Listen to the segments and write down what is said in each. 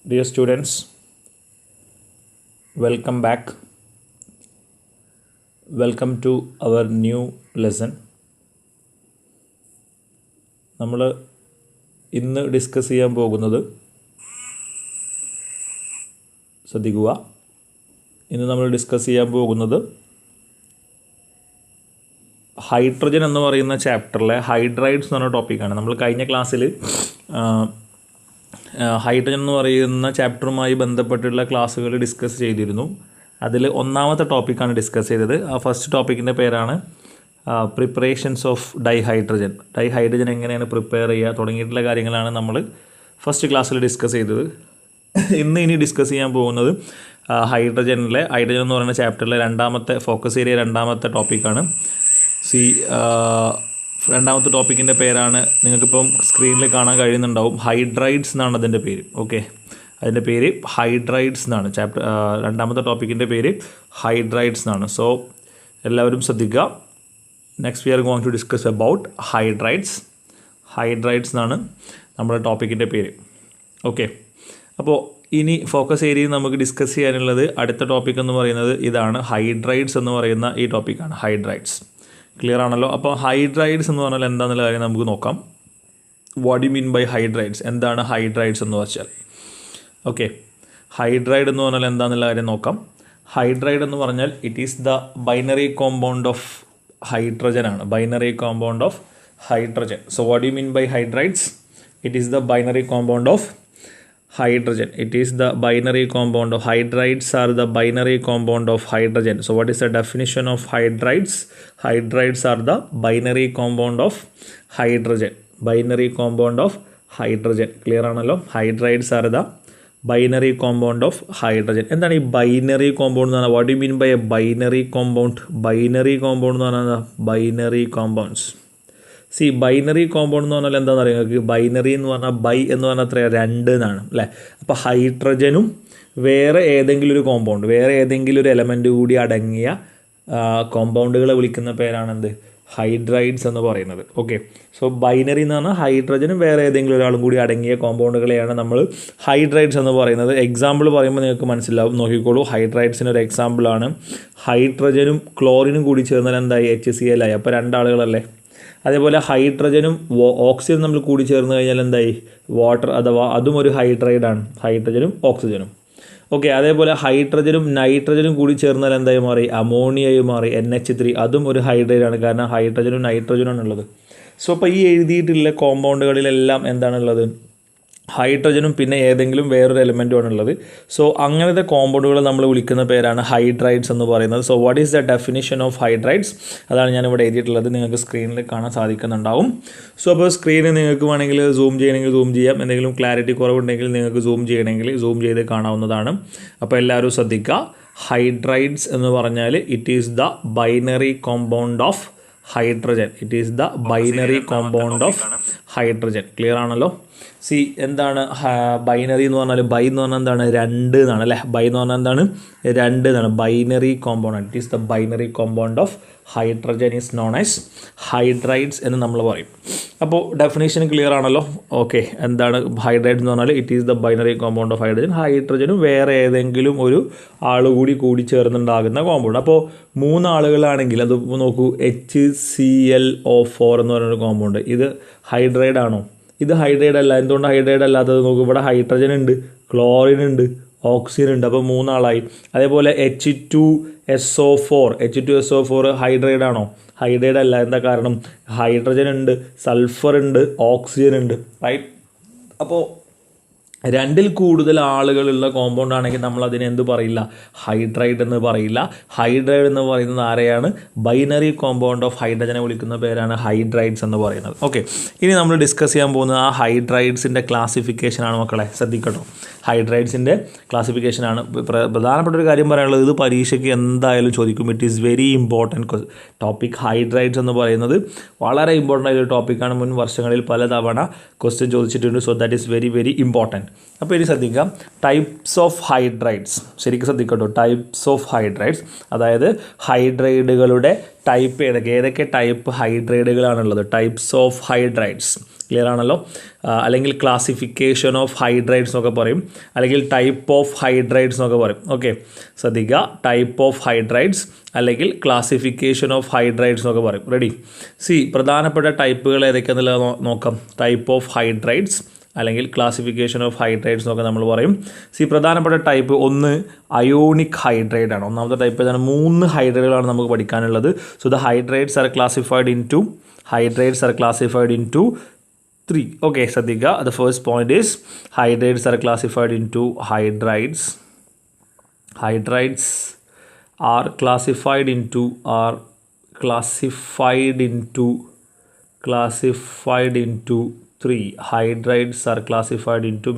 Dear students, welcome back. Welcome to our new lesson. നമ്മൾ ഇന്ന് discuss ചെയ്യാൻ പോകുന്നത് ശ്രദ്ധിക്കുക. ഇന്ന് നമ്മൾ ഡിസ്കസ് ചെയ്യാൻ പോകുന്നത് ഹൈഡ്രജൻ എന്ന് പറയുന്ന ചാപ്റ്ററിലെ ഹൈഡ്രൈഡ്സ് എന്ന് പറഞ്ഞ ടോപ്പിക്കാണ്. നമ്മൾ കഴിഞ്ഞ ക്ലാസ്സിൽ ഹൈഡ്രജൻ എന്ന് പറയുന്ന ചാപ്റ്ററുമായി ബന്ധപ്പെട്ടുള്ള ക്ലാസ്സുകൾ ഡിസ്കസ് ചെയ്തിരുന്നു. അതിൽ ഒന്നാമത്തെ ടോപ്പിക്കാണ് ഡിസ്കസ് ചെയ്തത്. ആ ഫസ്റ്റ് ടോപ്പിക്കിൻ്റെ പേരാണ് പ്രിപ്പറേഷൻസ് ഓഫ് ഡൈഹൈഡ്രജൻ. ഡൈഹൈഡ്രജൻ എങ്ങനെയാണ് പ്രിപ്പയർ ചെയ്യുക തുടങ്ങിയിട്ടുള്ള കാര്യങ്ങളാണ് നമ്മൾ ഫസ്റ്റ് ക്ലാസ്സിൽ ഡിസ്കസ് ചെയ്തത്. ഇനി ഡിസ്കസ് ചെയ്യാൻ പോകുന്നത് ഹൈഡ്രജൻ എന്ന് പറയുന്ന ചാപ്റ്ററിലെ രണ്ടാമത്തെ ഫോക്കസ് ഏരിയ രണ്ടാമത്തെ ടോപ്പിക്കാണ്. രണ്ടാമത്തെ ടോപ്പിക്കിൻ്റെ പേരാണ് നിങ്ങൾക്കിപ്പം സ്ക്രീനിൽ കാണാൻ കഴിയുന്നുണ്ടാവും. ഹൈഡ്രൈഡ്സ് എന്നാണ് അതിൻ്റെ പേര്. ഓക്കെ, അതിൻ്റെ പേര് ഹൈഡ്രൈഡ്സ് എന്നാണ്. രണ്ടാമത്തെ ടോപ്പിക്കിൻ്റെ പേര് ഹൈഡ്രൈഡ്സ് എന്നാണ്. സോ എല്ലാവരും ശ്രദ്ധിക്കുക. Next we are going to discuss about hydrides എന്നാണ് നമ്മുടെ ടോപ്പിക്കിൻ്റെ പേര്. ഓക്കെ, അപ്പോൾ ഇനി ഫോക്കസ് ഏരിയയിൽ നമുക്ക് ഡിസ്കസ് ചെയ്യാനുള്ളത് അടുത്ത ടോപ്പിക് എന്ന് പറയുന്നത് ഇതാണ്. ഹൈഡ്രൈഡ്സ് എന്ന് പറയുന്ന ഈ ടോപ്പിക്കാണ് ഹൈഡ്രൈഡ്സ്. ക്ലിയർ ആണല്ലോ? അപ്പോൾ ഹൈഡ്രൈഡ്സ് എന്ന് പറഞ്ഞാൽ എന്താണെന്നുള്ള കാര്യം നമുക്ക് നോക്കാം. What you mean by hydrides? എന്താണ് ഹൈഡ്രൈഡ്സ് എന്ന് വെച്ചാൽ? ഓക്കെ, ഹൈഡ്രൈഡ് എന്ന് പറഞ്ഞാൽ എന്താണെന്നുള്ള കാര്യം നോക്കാം. ഹൈഡ്രൈഡ് എന്ന് പറഞ്ഞാൽ it is the binary compound of hydrogen ആണ്. Binary compound of hydrogen. So what you mean by hydrides? It is the binary compound of hydrogen. It is the binary compound of hydrides are the binary compound of hydrogen. So what is the definition of hydrides? Hydrides are the binary compound of hydrogen. Binary compound of hydrogen. Clear ആണല്ലോ? Hydrides are the binary compound of hydrogen. എന്താണ് ഈ binary compound എന്ന് പറഞ്ഞാൽ? What you mean by a binary compound? Binary compound എന്ന് പറഞ്ഞാൽ binary compounds. Binary compound എന്ന് പറഞ്ഞാൽ എന്താണെന്ന് അറിയാം നിങ്ങൾക്ക്? ബൈനറി എന്ന് പറഞ്ഞാൽ ബൈ എന്ന് പറഞ്ഞാൽ എത്രയാണ്? 2 എന്നാണ് അല്ലേ? അപ്പോൾ ഹൈഡ്രജനും വേറെ ഏതെങ്കിലും ഒരു കോമ്പൗണ്ട്, വേറെ ഏതെങ്കിലും ഒരു എലമെൻ്റ് കൂടി അടങ്ങിയ കോമ്പൗണ്ടുകളെ വിളിക്കുന്ന പേരാണ് എന്ത്? ഹൈഡ്രൈഡ്സ് എന്ന് പറയുന്നത്. ഓക്കെ, സോ ബൈനറി എന്ന് പറഞ്ഞാൽ ഹൈഡ്രജനും വേറെ ഏതെങ്കിലും ഒരാളും കൂടി അടങ്ങിയ കോമ്പൗണ്ടുകളെയാണ് നമ്മൾ ഹൈഡ്രൈഡ്സ് എന്ന് പറയുന്നത്. എക്സാമ്പിൾ പറയുമ്പോൾ നിങ്ങൾക്ക് മനസ്സിലാവും. നോക്കിക്കോളൂ, ഹൈഡ്രൈഡ്സിന് ഒരു എക്സാമ്പിളാണ് ഹൈഡ്രജനും ക്ലോറിനും കൂടി ചേർന്നാൽ എന്തായി? HCl ആയി. അപ്പോൾ 2 ആളുകളല്ലേ? അതേപോലെ ഹൈഡ്രജനും ഓക്സിജനും നമ്മൾ കൂടി ചേർന്ന് കഴിഞ്ഞാൽ എന്തായി? വാട്ടർ, അഥവാ അതും ഒരു ഹൈഡ്രൈഡാണ്. ഹൈഡ്രജനും ഓക്സിജനും. ഓക്കെ, അതേപോലെ ഹൈഡ്രജനും നൈട്രജനും കൂടി ചേർന്നാൽ എന്തായി മാറി? അമോണിയയും മാറി. NH3 അതും ഒരു ഹൈഡ്രൈഡാണ്. കാരണം ഹൈഡ്രജനും നൈട്രജനും ആണുള്ളത്. സോ അപ്പോൾ ഈ എഴുതിയിട്ടുള്ള കോമ്പൗണ്ടുകളിലെല്ലാം എന്താണുള്ളത്? ഹൈഡ്രജനും പിന്നെ ഏതെങ്കിലും വേറൊരു എലമെൻറ്റുമാണ് ഉള്ളത്. സോ അങ്ങനത്തെ കോമ്പൗണ്ടുകൾ നമ്മൾ വിളിക്കുന്ന പേരാണ് ഹൈഡ്രൈഡ്സ് എന്ന് പറയുന്നത്. So what is the definition of hydrides? അതാണ് ഞാനിവിടെ എഴുതിയിട്ടുള്ളത്. നിങ്ങൾക്ക് സ്ക്രീനിൽ കാണാൻ സാധിക്കുന്നുണ്ടാവും. സോ അപ്പോൾ സ്ക്രീനിൽ നിങ്ങൾക്ക് വേണമെങ്കിൽ സൂം ചെയ്യണമെങ്കിൽ സൂം ചെയ്യാം. എന്തെങ്കിലും ക്ലാരിറ്റി കുറവുണ്ടെങ്കിൽ നിങ്ങൾക്ക് സൂം ചെയ്യണമെങ്കിൽ സൂം ചെയ്ത് കാണാവുന്നതാണ്. അപ്പോൾ എല്ലാവരും ശ്രദ്ധിക്കുക. ഹൈഡ്രൈഡ്സ് എന്ന് പറഞ്ഞാൽ it is the binary compound of hydrogen. It is the binary compound of hydrogen. Clear ആണല്ലോ? എന്താണ് ബൈനറി എന്ന് പറഞ്ഞാൽ? ബൈ എന്ന് പറഞ്ഞാൽ എന്താണ്? 2 എന്നാണ് അല്ലേ? ബൈ എന്ന് പറഞ്ഞാൽ എന്താണ്? 2 എന്നാണ്. Binary compound. It is the binary compound of hydrogen is known as hydrides എന്ന് നമ്മൾ പറയും. അപ്പോൾ ഡെഫിനേഷൻ ക്ലിയർ ആണല്ലോ? ഓക്കെ, എന്താണ് ഹൈഡ്രൈഡ്സ് എന്ന് പറഞ്ഞാൽ? It is the binary compound of hydrogen. ഹൈഡ്രജനും വേറെ ഏതെങ്കിലും ഒരു കൂടി ചേർന്നുണ്ടാകുന്ന കോമ്പൗണ്ട്. അപ്പോൾ 3 ആളുകളാണെങ്കിൽ അത് നോക്കൂ, HClO4 എന്ന് പറയുന്നൊരു കോമ്പൗണ്ട്. ഇത് ഹൈഡ്രൈഡ് ആണോ? ഇത് ഹൈഡ്രൈഡ് അല്ല. എന്തുകൊണ്ട് ഹൈഡ്രൈഡ് അല്ലാത്തത്? നോക്കൂ, ഇവിടെ ഹൈഡ്രജൻ ഉണ്ട്, ക്ലോറിൻ ഉണ്ട്, ഓക്സിജൻ ഉണ്ട്. അപ്പോൾ 3 ആളായി. അതേപോലെ H2SO4 ഹൈഡ്രൈഡ് ആണോ? ഹൈഡ്രൈഡ് അല്ല. എന്താ കാരണം? ഹൈഡ്രജൻ ഉണ്ട്, സൾഫർ ഉണ്ട്, ഓക്സിജൻ ഉണ്ട്. റൈറ്റ്? അപ്പോൾ 2ൽ കൂടുതൽ ആളുകളുള്ള കോമ്പൗണ്ട് ആണെങ്കിൽ നമ്മൾ അതിനെ എന്ത് പറയില്ല? ഹൈഡ്രൈഡ് എന്ന് പറയില്ല. ഹൈഡ്രൈഡ് എന്ന് പറയുന്നത് ആരെയാണ്? ബൈനറി കോമ്പൗണ്ട് ഓഫ് ഹൈഡ്രജനെ വിളിക്കുന്ന പേരാണ് ഹൈഡ്രൈഡ്സ് എന്ന് പറയുന്നത്. ഓക്കെ, ഇനി നമ്മൾ ഡിസ്കസ് ചെയ്യാൻ പോകുന്നത് ആ ഹൈഡ്രൈഡ്സിൻ്റെ ക്ലാസിഫിക്കേഷനാണ് മക്കളെ. ശ്രദ്ധിക്കട്ടോ, ഹൈഡ്രൈഡ്സിൻ്റെ ക്ലാസിഫിക്കേഷനാണ്. പ്രധാനപ്പെട്ട ഒരു കാര്യം പറയാനുള്ളത്, ഇത് പരീക്ഷയ്ക്ക് എന്തായാലും ചോദിക്കും. It is very important topic. Hydrides എന്ന് പറയുന്നത് വളരെ ഇമ്പോർട്ടൻ്റ് ആയൊരു ടോപ്പിക്കാണ്. മുൻ വർഷങ്ങളിൽ പലതവണ ക്വസ്റ്റ്യൻ ചോദിച്ചിട്ടുണ്ട്. So that is very very important. അപ്പോൾ ഇനി ശ്രദ്ധിക്കാം, ടൈപ്സ് ഓഫ് ഹൈഡ്രൈഡ്സ്. ശരിക്കും ശ്രദ്ധിക്കട്ടോ, ടൈപ്സ് ഓഫ് ഹൈഡ്രൈഡ്സ്, അതായത് ഹൈഡ്രൈഡുകളുടെ ടൈപ്പ് ഏതൊക്കെ ടൈപ്പ് ഹൈഡ്രൈഡുകളാണുള്ളത്? Types of hydrides. ക്ലിയർ ആണല്ലോ. അല്ലെങ്കിൽ ക്ലാസിഫിക്കേഷൻ ഓഫ് ഹൈഡ്രൈഡ്സ് എന്നൊക്കെ പറയും, അല്ലെങ്കിൽ ടൈപ്പ് ഓഫ് ഹൈഡ്രൈഡ്സ് എന്നൊക്കെ പറയും. ഓക്കെ, ശ്രദ്ധിക്കുക, ടൈപ്പ് ഓഫ് ഹൈഡ്രൈഡ്സ് അല്ലെങ്കിൽ ക്ലാസിഫിക്കേഷൻ ഓഫ് ഹൈഡ്രൈഡ്സ് എന്നൊക്കെ പറയും. റെഡി? പ്രധാനപ്പെട്ട ടൈപ്പുകൾ ഏതൊക്കെയാണെന്നുള്ളത് നോക്കാം. ടൈപ്പ് ഓഫ് ഹൈഡ്രൈഡ്സ് അല്ലെങ്കിൽ ക്ലാസിഫിക്കേഷൻ ഓഫ് ഹൈഡ്രൈഡ്സ് എന്നൊക്കെ നമ്മൾ പറയും. പ്രധാനപ്പെട്ട ടൈപ്പ് ഒന്ന് അയോണിക് ഹൈഡ്രൈഡ് ആണ്. ഒന്നാമത്തെ ടൈപ്പ് ഏതാണ്? 3 ഹൈഡ്രൈഡുകളാണ് നമുക്ക് പഠിക്കാനുള്ളത്. So the hydrides are classified into 3. Okay, ശ്രദ്ധിക്കുക. The first point is hydrates are classified into hydrides. Hydrides are classified into 3. Hydrides are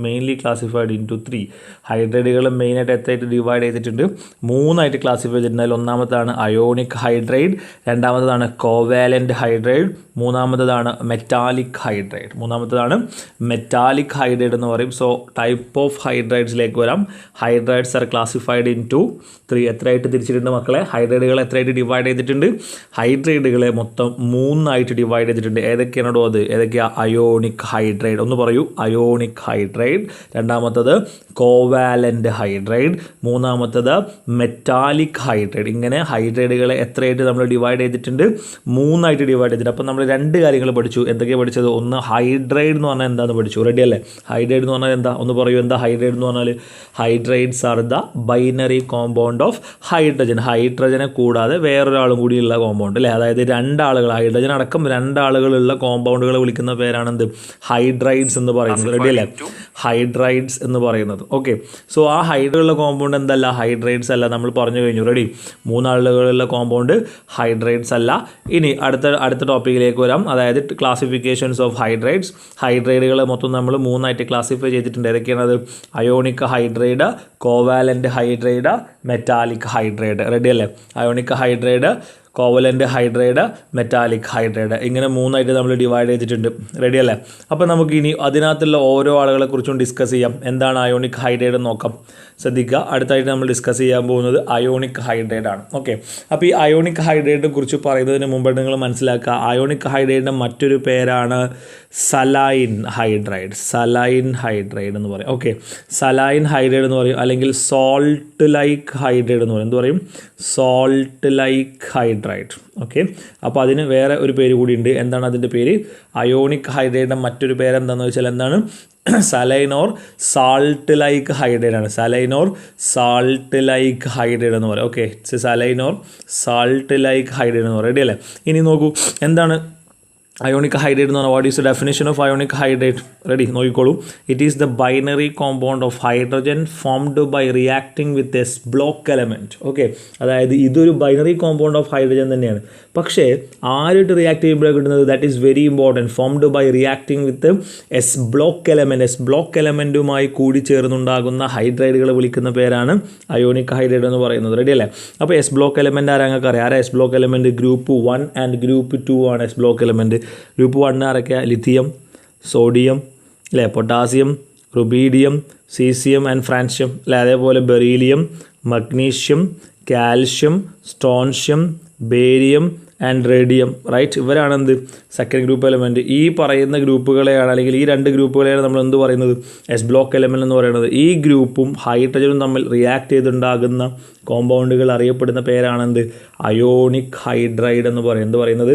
mainly classified into 3. ഹൈഡ്രൈഡുകൾ മെയിനായിട്ട് എത്രയായിട്ട് ഡിവൈഡ് ചെയ്തിട്ടുണ്ട്? 3 ക്ലാസിഫൈ ചെയ്തിട്ടുണ്ട്. ഒന്നാമതാണ് അയോണിക് ഹൈഡ്രൈഡ്, രണ്ടാമത്തതാണ് കോവാലൻ്റ് ഹൈഡ്രൈഡ്, മൂന്നാമത്തതാണ് metallic hydride എന്ന് പറയും. സോ ടൈപ്പ് ഓഫ് ഹൈഡ്രൈഡ്സിലേക്ക് വരാം. Hydrides are classified into 3. എത്രയായിട്ട് തിരിച്ചിട്ടുണ്ട് മക്കളെ? ഹൈഡ്രൈഡുകൾ എത്രയായിട്ട് ഡിവൈഡ് ചെയ്തിട്ടുണ്ട്? ഹൈഡ്രൈഡുകളെ മൊത്തം 3 ഡിവൈഡ് ചെയ്തിട്ടുണ്ട്. ഏതൊക്കെയാണോ അത്? ഏതൊക്കെയാ? Ionic hydride. ഒന്ന് പറയൂ. അയോണിക് ഹൈഡ്രൈഡ്, രണ്ടാമത്തത് കോവാലൻ്റ് ഹൈഡ്രൈഡ്, മൂന്നാമത്തത് മെറ്റാലിക് ഹൈഡ്രൈഡ്. ഇങ്ങനെ ഹൈഡ്രൈഡുകളെ എത്രയായിട്ട് നമ്മൾ ഡിവൈഡ് ചെയ്തിട്ടുണ്ട്? 3 ഡിവൈഡ് ചെയ്തിട്ടുണ്ട്. അപ്പോൾ നമ്മൾ 2 കാര്യങ്ങൾ പഠിച്ചു. എന്തൊക്കെയാണ് പഠിച്ചത്? ഒന്ന് ഹൈഡ്രൈഡ് എന്ന് പറഞ്ഞാൽ എന്താണെന്ന് പഠിച്ചു. റെഡി അല്ലേ? ഹൈഡ്രൈഡ് എന്ന് പറഞ്ഞാൽ എന്താ? ഒന്ന് പറയൂ. എന്താ ഹൈഡ്രൈഡ് എന്ന് പറഞ്ഞാൽ? Hydrides are the binary compound of hydrogen. ഹൈഡ്രജനെ കൂടാതെ വേറൊരാളും കൂടിയുള്ള കോമ്പൗണ്ട് അല്ലേ? അതായത് 2 ആളുകൾ, ഹൈഡ്രജൻ അടക്കം 2 ആളുകളുള്ള കോമ്പൗണ്ടുകളെ വിളിക്കുന്ന പേരാണെന്ത്? ഹൈഡ്രൈഡ്സ് എന്ന് പറയുന്നത്. റെഡി അല്ലേ? ഹൈഡ്രൈഡ്സ് എന്ന് പറയുന്നത്. ഓക്കെ, സോ ആ ഹൈഡ്രൈഡുള്ള കോമ്പൗണ്ട് എന്തല്ല? ഹൈഡ്രൈഡ്സ് അല്ല. നമ്മൾ പറഞ്ഞു കഴിഞ്ഞു. റെഡി? 3 ആളുകളുള്ള കോമ്പൗണ്ട് ഹൈഡ്രൈഡ്സ് അല്ല. ഇനി അടുത്ത ടോപ്പിക്കിലേക്ക് വരാം. അതായത് ക്ലാസിഫിക്കേഷൻസ് ഓഫ് ഹൈഡ്രൈഡ്സ്. ഹൈഡ്രൈഡുകൾ മൊത്തം നമ്മൾ 3 ക്ലാസിഫൈ ചെയ്തിട്ടുണ്ട്. ഏതൊക്കെയാണത്? Ionic hydride, covalent hydride, metallic hydride. Ready അല്ലേ? Ionic hydride, covalent hydride, metallic hydride, ഇങ്ങനെ 3 നമ്മൾ ഡിവൈഡ് ചെയ്തിട്ടുണ്ട്. റെഡി അല്ലേ? അപ്പോൾ നമുക്ക് ഇനി അതിനകത്തുള്ള ഓരോ ആളുകളെ കുറിച്ചും ഡിസ്കസ് ചെയ്യാം. എന്താണ് അയോണിക് ഹൈഡ്രൈഡ് എന്ന് നോക്കാം. ശ്രദ്ധിക്കുക, അടുത്തായിട്ട് നമ്മൾ ഡിസ്കസ് ചെയ്യാൻ പോകുന്നത് അയോണിക് ഹൈഡ്രൈഡ് ആണ്. ഓക്കെ, അപ്പോൾ ഈ അയോണിക് ഹൈഡ്രൈഡിനെ കുറിച്ച് പറയുന്നതിന് മുമ്പ് നിങ്ങൾ മനസ്സിലാക്കുക, അയോണിക് ഹൈഡ്രൈഡിൻ്റെ മറ്റൊരു പേരാണ് സലൈൻ ഹൈഡ്രൈഡ്. സലൈൻ ഹൈഡ്രൈഡ് എന്ന് പറയും. ഓക്കെ, സലൈൻ ഹൈഡ്രൈഡ് എന്ന് പറയും, അല്ലെങ്കിൽ സോൾട്ട് ലൈക്ക് ഹൈഡ്രൈഡ് എന്ന് പറയും. എന്ത് പറയും? Salt like hydride. ഓക്കെ, അപ്പോൾ അതിന് വേറെ ഒരു പേര് കൂടി ഉണ്ട്. എന്താണ് അതിൻ്റെ പേര്? അയോണിക് ഹൈഡ്രൈഡിൻ്റെ മറ്റൊരു പേര് എന്താണെന്ന് വെച്ചാൽ എന്താണ്? Saline or salt like hydride ആണ്. Saline or salt like hydride എന്ന് പറയും. Okay, saline or salt like hydride എന്ന് പറയും. റെഡി അല്ലേ? ഇനി നോക്കൂ, എന്താണ് അയോണിക് ഹൈഡ്രൈഡ് എന്ന് പറഞ്ഞാൽ? What is the definition of ionic hydride? Ready, നോക്കിക്കോളൂ. It is the binary compound of hydrogen formed by reacting with S block element. Okay, അതായത് ഇതൊരു ബൈനറി കോമ്പൗണ്ട് ഓഫ് ഹൈഡ്രജൻ തന്നെയാണ്. പക്ഷേ ആരായിട്ട് റിയാക്ട് ചെയ്യുമ്പോഴാണ് കിട്ടുന്നത്? That is very important. Formed by reacting with S block element. S block എലമെൻറ്റുമായി കൂടി ചേർന്നുണ്ടാകുന്ന ഹൈഡ്രൈഡുകൾ വിളിക്കുന്ന പേരാണ് അയോണിക് ഹൈഡ്രൈഡ് എന്ന് പറയുന്നത്. റെഡി അല്ലേ? അപ്പോൾ എസ് ബ്ലോക്ക് എലമെൻറ്റ് ആരാ നിങ്ങൾക്ക് അറിയാം? ആരാ S block element? Group 1 and group 2 ആണ് എസ് ബ്ലോക്ക് എലമെൻറ്റ്. ഗ്രൂപ്പ് 1 ആരൊക്കെ? ലിഥിയം, സോഡിയം അല്ലേ, potassium, rubidium, caesium and francium അല്ലേ, അതേപോലെ beryllium, magnesium, calcium, strontium, barium and radium. Right, ഇവരാണ് എന്ത്? Second group element. ഈ പറയുന്ന ഗ്രൂപ്പുകളെയാണ്, അല്ലെങ്കിൽ ഈ 2 ഗ്രൂപ്പുകളെയാണ് നമ്മൾ എന്ത് പറയുന്നത്? എസ് ബ്ലോക്ക് എലമെൻറ്റ് എന്ന് പറയുന്നത്. ഈ ഗ്രൂപ്പും ഹൈഡ്രജനും തമ്മിൽ റിയാക്ട് ചെയ്തുണ്ടാകുന്ന കോമ്പൗണ്ടുകൾ അറിയപ്പെടുന്ന പേരാണെന്ത്? അയോണിക് ഹൈഡ്രൈഡ് എന്ന് പറയും. എന്ത് പറയുന്നത്?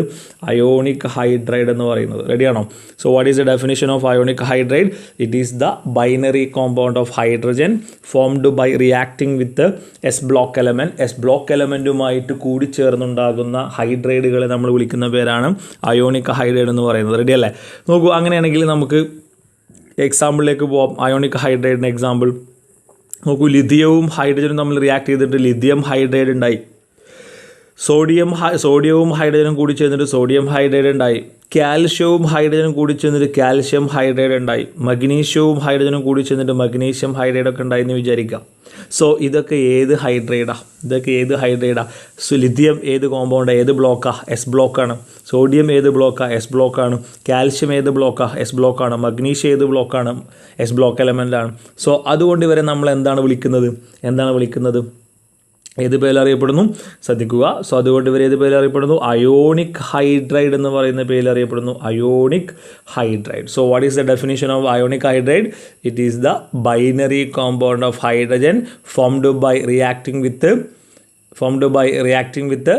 അയോണിക് ഹൈഡ്രൈഡ് എന്ന് പറയുന്നത്. റെഡിയാണോ? So what is the definition of ionic hydride? It is the binary compound of hydrogen formed by reacting with S block element. S block എലമെൻറ്റുമായിട്ട് കൂടിച്ചേർന്നുണ്ടാകുന്ന ഹൈഡ്രൈഡുകളെ നമ്മൾ വിളിക്കുന്ന പേരാണ് അയോണിക് ഹൈഡ്രൈഡ് എന്ന് പറയുന്നത്. റെഡി അല്ലേ? നോക്കൂ, അങ്ങനെയാണെങ്കിൽ നമുക്ക് എക്സാമ്പിളിലേക്ക് പോവാം. അയോണിക് ഹൈഡ്രൈഡിന് എക്സാമ്പിൾ നോക്കൂ. ലിഥിയവും ഹൈഡ്രജനും തമ്മിൽ റിയാക്ട് ചെയ്തിട്ട് ലിഥിയം ഹൈഡ്രൈഡ് ഉണ്ടായി. സോഡിയവും ഹൈഡ്രജനും കൂടി ചേർന്നിട്ട് സോഡിയം ഹൈഡ്രൈഡ് ഉണ്ടായി. കാൽഷ്യവും ഹൈഡ്രജനും കൂടി ചേർന്നിട്ട് കാൽഷ്യം ഹൈഡ്രൈഡ് ഉണ്ടായി. മഗ്നീഷ്യവും ഹൈഡ്രജനും കൂടി ചേർന്നിട്ട് മഗ്നീഷ്യം ഹൈഡ്രൈഡ് ഒക്കെ ഉണ്ടായി എന്ന് വിചാരിക്കാം. സോ ഇതൊക്കെ ഏത് ഹൈഡ്രൈഡാണ്? സോ ലിഥിയം ഏത് കോമ്പൗണ്ടാണ്? ഏത് ബ്ലോക്കാണ്? എസ് ബ്ലോക്കാണ്. സോഡിയം ഏത് ബ്ലോക്കാണ്? എസ് ബ്ലോക്കാണ്. കാൽഷ്യം ഏത് ബ്ലോക്കാണ്? എസ് ബ്ലോക്കാണ്. മഗ്നീഷ്യം ഏത് ബ്ലോക്കാണ്? S block എലമെൻ്റാണ്. സോ അതുകൊണ്ട് ഇവരെ നമ്മൾ എന്താണ് വിളിക്കുന്നത്? ഏത് പേരിൽ അറിയപ്പെടുന്നു? ശ്രദ്ധിക്കുക. സോ അതുകൊണ്ട് ഇവർ ഏത് പേരിൽ അറിയപ്പെടുന്നു? അയോണിക് ഹൈഡ്രൈഡ് എന്ന് പറയുന്ന പേരിൽ അറിയപ്പെടുന്നു. Ionic hydride. So what is the definition of ionic hydride? It is the binary compound of hydrogen formed by reacting with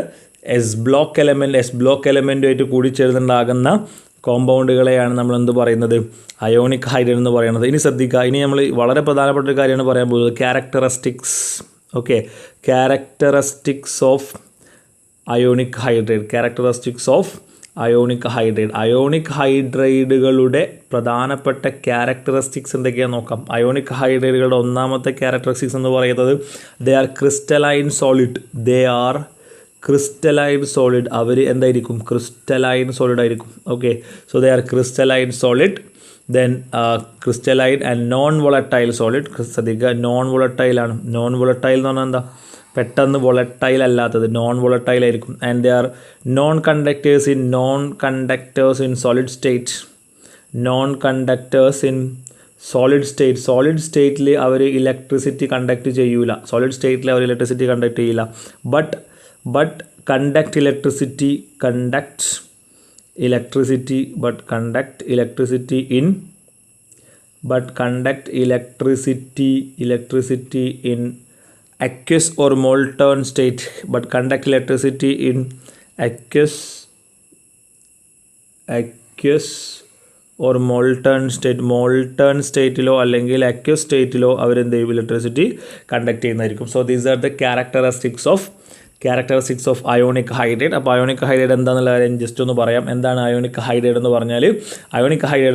S block എലമെൻറ്റുമായിട്ട് കൂടിച്ചേർന്നുണ്ടാകുന്ന കോമ്പൗണ്ടുകളെയാണ് നമ്മൾ എന്ത് പറയുന്നത്? അയോണിക് ഹൈഡ്രൈഡ് എന്ന് പറയുന്നത്. ഇനി ശ്രദ്ധിക്കുക, ഇനി നമ്മൾ വളരെ പ്രധാനപ്പെട്ട ഒരു കാര്യമാണ് പറയാൻ പോകുന്നത്. Characteristics. Okay, characteristics of ionic hydride. Ionic ഹൈഡ്രൈഡുകളുടെ പ്രധാനപ്പെട്ട ക്യാരക്ടറിസ്റ്റിക്സ് എന്തൊക്കെയാണെന്ന് നോക്കാം. അയോണിക് ഹൈഡ്രൈഡുകളുടെ ഒന്നാമത്തെ ക്യാരക്ടറിസ്റ്റിക്സ് എന്ന് പറയുന്നത് ദേ ആർ ക്രിസ്റ്റലൈൻ സോളിഡ്. അവർ എന്തായിരിക്കും? ക്രിസ്റ്റലൈൻ സോളിഡ് ആയിരിക്കും. Okay, so they are crystalline solid. Then crystalline and non volatile solid. ശ്രദ്ധിക്കുക, നോൺ വോളറ്റൈൽ ആണ്. നോൺ വോളറ്റൈൽ എന്ന് പറഞ്ഞാൽ എന്താ? പെട്ടെന്ന് വോളറ്റൈൽ അല്ലാത്തത്, നോൺ വോളറ്റൈൽ ആയിരിക്കും. And they are non conductors in solid state. Solid സ്റ്റേറ്റിൽ അവർ ഇലക്ട്രിസിറ്റി കണ്ടക്ട് ചെയ്യൂല. But conduct electricity in aqueous or molten state. or molten സ്റ്റേറ്റിലോ അല്ലെങ്കിൽ അക്വസ് സ്റ്റേറ്റിലോ അവരെന്ത് ചെയ്യും? ഇലക്ട്രിസിറ്റി കണ്ടക്ട് ചെയ്യുന്നതായിരിക്കും. So these are the characteristics of ionic hydride. അപ്പോൾ ionic hydride എന്താണെന്നുള്ള കാര്യം just ഒന്ന് പറയാം. എന്താണ് അയോണിക് ഹൈഡ്രൈഡ്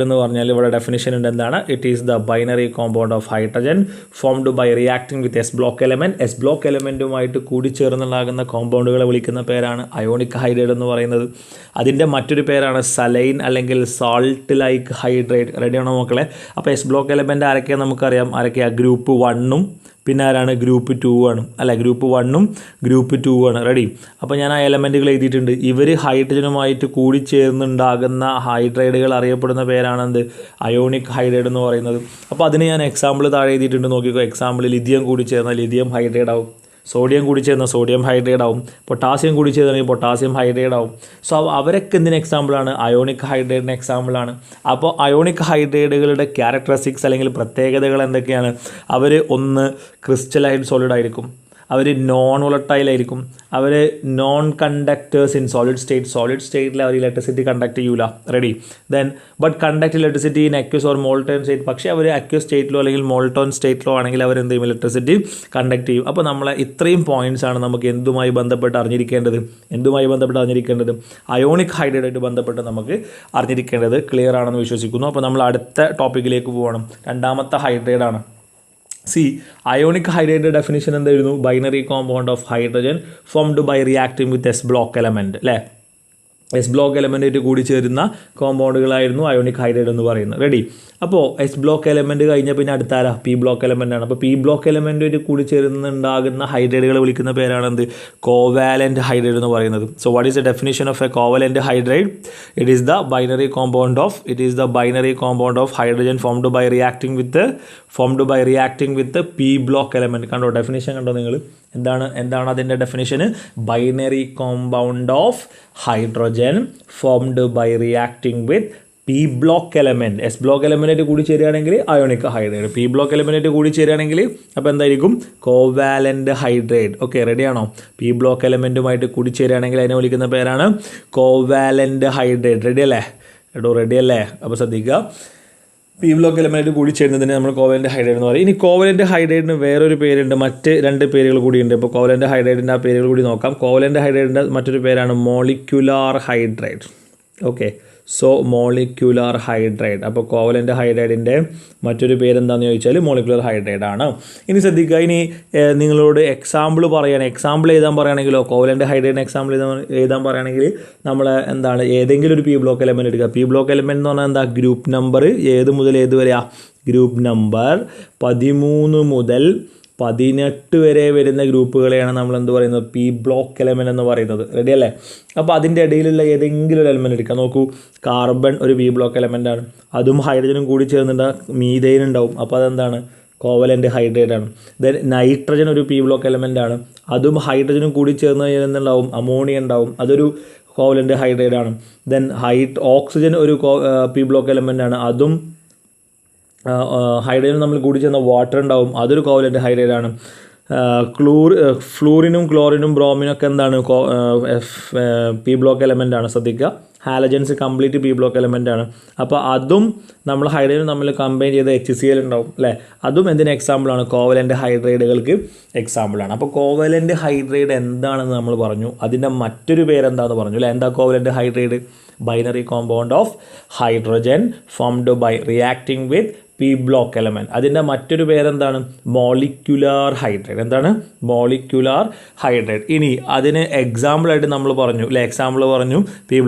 എന്ന് പറഞ്ഞാൽ? ഇവിടെ ഡെഫിനിഷൻ ഉണ്ട്. എന്താണ്? It is the binary compound of hydrogen formed by reacting with S block എലമെൻറ്റുമായിട്ട് കൂടിച്ചേർന്നുണ്ടാകുന്ന കോമ്പൗണ്ടുകളെ വിളിക്കുന്ന പേരാണ് അയോണിക് ഹൈഡ്രൈഡ് എന്ന് പറയുന്നത്. അതിൻ്റെ മറ്റൊരു പേരാണ് സലൈൻ അല്ലെങ്കിൽ സാൾട്ട് ലൈക്ക് ഹൈഡ്രൈഡ്. റെഡിയാണോ മക്കളെ? അപ്പോൾ എസ് ബ്ലോക്ക് എലമെൻ്റ് ആരൊക്കെയാണ് നമുക്കറിയാം. ആരൊക്കെയാണ്? ഗ്രൂപ്പ് 1 പിന്നെ ആരാണ്? ഗ്രൂപ്പ് 2 ആണ്. അല്ല, ഗ്രൂപ്പ് 1 ഗ്രൂപ്പ് 2 ആണ്. റെഡി? അപ്പോൾ ഞാൻ ആ എലമെൻറ്റുകൾ എഴുതിയിട്ടുണ്ട്. ഇവർ ഹൈഡ്രജനുമായിട്ട് കൂടിച്ചേർന്നുണ്ടാകുന്ന ഹൈഡ്രൈഡുകൾ അറിയപ്പെടുന്ന പേരാണ് എന്ത്? അയോണിക് ഹൈഡ്രൈഡ് എന്ന് പറയുന്നത്. അപ്പോൾ അതിന് ഞാൻ എക്സാമ്പിൾ താഴെ എഴുതിയിട്ടുണ്ട്. നോക്കിക്കോ. എക്സാമ്പിൾ ലിഥിയം കൂടിച്ചേർന്നാൽ ലിഥിയം ഹൈഡ്രൈഡ് ആവും. സോഡിയം കൂടിച്ചേർന്നാൽ സോഡിയം ഹൈഡ്രൈഡ് ആവും. പൊട്ടാസ്യം കൂടിച്ചേർന്നാൽ പൊട്ടാസ്യം ഹൈഡ്രൈഡ് ആവും. സോ അവരൊക്കെ എന്തിന് എക്സാമ്പിളാണ്? അയോണിക് ഹൈഡ്രൈഡിന് എക്സാമ്പിളാണ്. അപ്പോൾ അയോണിക് ഹൈഡ്രൈഡുകളുടെ ക്യാരക്ടറിസ്റ്റിക്സ് അല്ലെങ്കിൽ പ്രത്യേകതകൾ എന്തൊക്കെയാണ്? അവർ ഒന്ന് ക്രിസ്റ്റലൈൻ സോളിഡ് ആയിരിക്കും. അവർ നോൺ വോളറ്റൈൽ ആയിരിക്കും. അവർ നോൺ കണ്ടക്ടേഴ്സ് ഇൻ സോളിഡ് സ്റ്റേറ്റിൽ അവർ ഇലക്ട്രിസിറ്റി കണ്ടക്ട് ചെയ്യൂല. Ready? Then but conduct electricity in aqueous or molten state. പക്ഷേ അവർ അക്വസ് സ്റ്റേറ്റിലോ അല്ലെങ്കിൽ മോൾട്ടോൺ സ്റ്റേറ്റിലോ ആണെങ്കിൽ അവർ എന്ത് ചെയ്യും? ഇലക്ട്രിസിറ്റി കണ്ടക്ട് ചെയ്യും. അപ്പോൾ നമ്മളെ ഇത്രയും പോയിന്റ്സ് ആണ് നമുക്ക് എന്തുമായി ബന്ധപ്പെട്ട് അറിഞ്ഞിരിക്കേണ്ടത്? അയോണിക് ഹൈഡ്രൈഡായിട്ട് ബന്ധപ്പെട്ട് നമുക്ക് അറിഞ്ഞിരിക്കേണ്ടത്. ക്ലിയർ ആണെന്ന് വിശ്വസിക്കുന്നു. അപ്പോൾ നമ്മൾ അടുത്ത ടോപ്പിക്കിലേക്ക് പോകണം. രണ്ടാമത്തെ ഹൈഡ്രൈഡാണ്. അയോണിക് ഹൈഡ്രൈഡ് ഡെഫിനിഷൻ എന്തായിരുന്നു? Binary compound of hydrogen formed by reacting with S block element. അല്ലേ? എസ് ബ്ലോക്ക് എലമെൻറ്റായിട്ട് കൂടി ചേരുന്ന കോമ്പൗണ്ടുകളായിരുന്നു അയോണിക് ഹൈഡ്രൈഡ് എന്ന് പറയുന്നത്. റെഡി? അപ്പോൾ എസ് ബ്ലോക്ക് എലമെൻറ്റ് കഴിഞ്ഞാൽ പിന്നെ അടുത്താരാ? പി ബ്ലോക്ക് എലമെൻ്റ് ആണ്. അപ്പോൾ പി ബ്ലോക്ക് എലമെൻറ്റായിട്ട് കൂടി ചേരുന്നുണ്ടാകുന്ന ഹൈഡ്രൈഡുകൾ വിളിക്കുന്ന പേരാണ് എന്ത്? കോവാലൻ്റ് ഹൈഡ്രൈഡ് എന്ന് പറയുന്നത്. So what is the definition of a covalent hydride? It is the binary compound of hydrogen formed by reacting with P block element. കണ്ടോ? ഡെഫിനിഷൻ കണ്ടോ നിങ്ങൾ? എന്താണ് അതിൻ്റെ ഡെഫിനിഷന്? Binary compound of hydrogen formed by reacting with P block element. S block എലമെൻറ്റായിട്ട് കൂടി ചേരുകയാണെങ്കിൽ ionic hydride. P block എലമെൻറ്റായിട്ട് കൂടി ചേരുകയാണെങ്കിൽ അപ്പോൾ എന്തായിരിക്കും? Covalent hydride. ഓക്കെ, റെഡിയാണോ? പി ബ്ലോക്ക് എലമെൻറ്റുമായിട്ട് കൂടി ചേരുകയാണെങ്കിൽ അതിനെ വിളിക്കുന്ന പേരാണ് കോവാലൻ്റ് ഹൈഡ്രൈഡ്. റെഡി അല്ലേ? അപ്പോൾ ശ്രദ്ധിക്കുക. പി ബ്ലോക്ക് എലമെൻറ്റ് കൂടി ചേരുന്നതിന് നമ്മൾ കോവലൻ്റ് ഹൈഡ്രൈഡ് എന്ന് പറയും. ഇനി കോവലൻ്റ് ഹൈഡ്രൈഡിന് വേറൊരു പേരുണ്ട്. മറ്റ് 2 പേരുകൾ കൂടിയുണ്ട്. ഇപ്പോൾ കോവലൻ്റ് ഹൈഡ്രൈഡിൻ്റെ ആ പേരുകൾ കൂടി നോക്കാം. കോവലൻ്റ് ഹൈഡ്രൈഡിൻ്റെ മറ്റൊരു പേരാണ് molecular hydride. Okay, so molecular hydride. അപ്പോൾ കോവലൻ്റ് ഹൈഡ്രൈഡിൻ്റെ മറ്റൊരു പേരെന്താണെന്ന് ചോദിച്ചാൽ മോളിക്യുലർ ഹൈഡ്രൈഡ് ആണ്. ഇനി ശ്രദ്ധിക്കുക. ഇനി നിങ്ങളോട് എക്സാമ്പിൾ എഴുതാൻ പറയുകയാണെങ്കിലോ, കോവലൻ്റ് ഹൈഡ്രൈഡിന് എക്സാമ്പിൾ എഴുതാൻ പറയുകയാണെങ്കിൽ നമ്മൾ എന്താണ്? ഏതെങ്കിലും ഒരു പി ബ്ലോക്ക് എലമെൻറ്റ് എടുക്കുക. പി ബ്ലോക്ക് എലമെൻറ്റ് എന്ന് പറഞ്ഞാൽ എന്താ? ഗ്രൂപ്പ് നമ്പർ ഏത് മുതൽ ഏത് വരെയാ? ഗ്രൂപ്പ് നമ്പർ 13 മുതൽ 18 വരെ വരുന്ന ഗ്രൂപ്പുകളെയാണ് നമ്മൾ എന്ത് പറയുന്നത്? പി ബ്ലോക്ക് എലമെൻറ്റ് എന്ന് പറയുന്നത്. റെഡി അല്ലേ? അപ്പോൾ അതിൻ്റെ ഇടയിലുള്ള ഏതെങ്കിലും ഒരു എലമെൻറ്റ് എടുക്കാം. നോക്കൂ, കാർബൺ ഒരു പി ബ്ലോക്ക് എലമെൻ്റ് ആണ്. അതും ഹൈഡ്രജനും കൂടി ചേർന്നിട്ട് മീഥെയ്ൻ ഉണ്ടാവും. അപ്പോൾ അതെന്താണ്? കോവലൻ്റ് ഹൈഡ്രേറ്റ് ആണ്. ദെൻ നൈട്രജൻ ഒരു പി ബ്ലോക്ക് എലമെൻ്റ് ആണ്, അതും ഹൈഡ്രജനും കൂടി ചേർന്ന് കഴിഞ്ഞാൽ എന്തുണ്ടാവും, അമോണിയ ഉണ്ടാവും, അതൊരു കോവലൻ്റ് ഹൈഡ്രേറ്റ് ആണ്. ദെൻ ഓക്സിജൻ ഒരു പി ബ്ലോക്ക് എലമെൻ്റ് ആണ്, അതും ഹൈഡ്രജൻ നമ്മൾ കൂടി ചേർന്ന വാട്ടർ ഉണ്ടാവും, അതൊരു കോവലൻ്റ് ഹൈഡ്രേറ്റ് ആണ്. ഫ്ലൂറിനും ക്ലോറിനും ബ്രോമിനും ഒക്കെ എന്താണ് പി ബ്ലോക്ക് എലമെൻ്റ് ആണ്. ശ്രദ്ധിക്കുക, halogens complete P block element ആണ്. അപ്പോൾ അതും നമ്മൾ ഹൈഡ്രജൻ തമ്മിൽ കമ്പൈൻ ചെയ്ത് HCl ഉണ്ടാവും അല്ലേ, അതും എന്തിന് എക്സാമ്പിളാണ്, കോവലൻ്റ് ഹൈഡ്രേറ്റുകൾക്ക് എക്സാമ്പിളാണ്. അപ്പോൾ കോവലൻ്റ് ഹൈഡ്രേറ്റ് എന്താണെന്ന് നമ്മൾ പറഞ്ഞു, അതിൻ്റെ മറ്റൊരു പേരെന്താണെന്ന് പറഞ്ഞു അല്ലേ. എന്താ covalent hydrate? Binary compound of hydrogen formed by reacting with P block element. അതിൻ്റെ മറ്റൊരു പേരെന്താണ്? Molecular hydrate. എന്താണ്? Molecular hydrate. ഇനി അതിന് എക്സാമ്പിളായിട്ട് നമ്മൾ പറഞ്ഞു അല്ലെ, എക്സാമ്പിൾ പറഞ്ഞു പി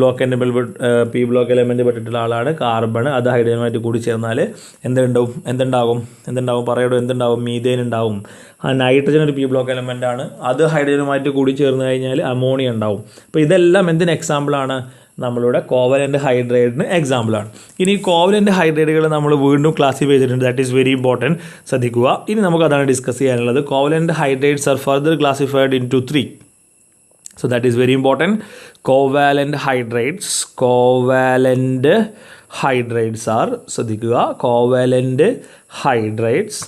ബ്ലോക്ക് എലമെൻറ്റ് പെട്ടിട്ടുള്ള ആളാണ് കാർബൺ, അത് ഹൈഡ്രജനുമായിട്ട് കൂടി ചേർന്നാൽ എന്തുണ്ടാവും പറയടോ, എന്തുണ്ടാവും? മീഥേൻ ഉണ്ടാവും. നൈട്രജൻ ഒരു പി ബ്ലോക്ക് എലമെൻ്റ് ആണ്, അത് ഹൈഡ്രജനുമായിട്ട് കൂടി ചേർന്ന് കഴിഞ്ഞാൽ അമോണിയ ഉണ്ടാവും. അപ്പോൾ ഇതെല്ലാം എന്തിന് എക്സാമ്പിളാണ്? നമ്മളുടെ കോവലൻ്റ് ഹൈഡ്രേറ്റിന് എക്സാമ്പിളാണ്. ഇനി കോവലൻ്റ് ഹൈഡ്രേറ്റുകൾ നമ്മൾ വീണ്ടും ക്ലാസിഫൈ ചെയ്തിട്ടുണ്ട്, ദാറ്റ് ഈസ് വെരി ഇമ്പോർട്ടൻറ്റ്, ശ്രദ്ധിക്കുക. ഇനി നമുക്ക് അതാണ് ഡിസ്കസ് ചെയ്യാനുള്ളത്. Covalent hydrates are further classified into 3. So that is very important. Covalent hydrates are, ശ്രദ്ധിക്കുക, covalent hydrates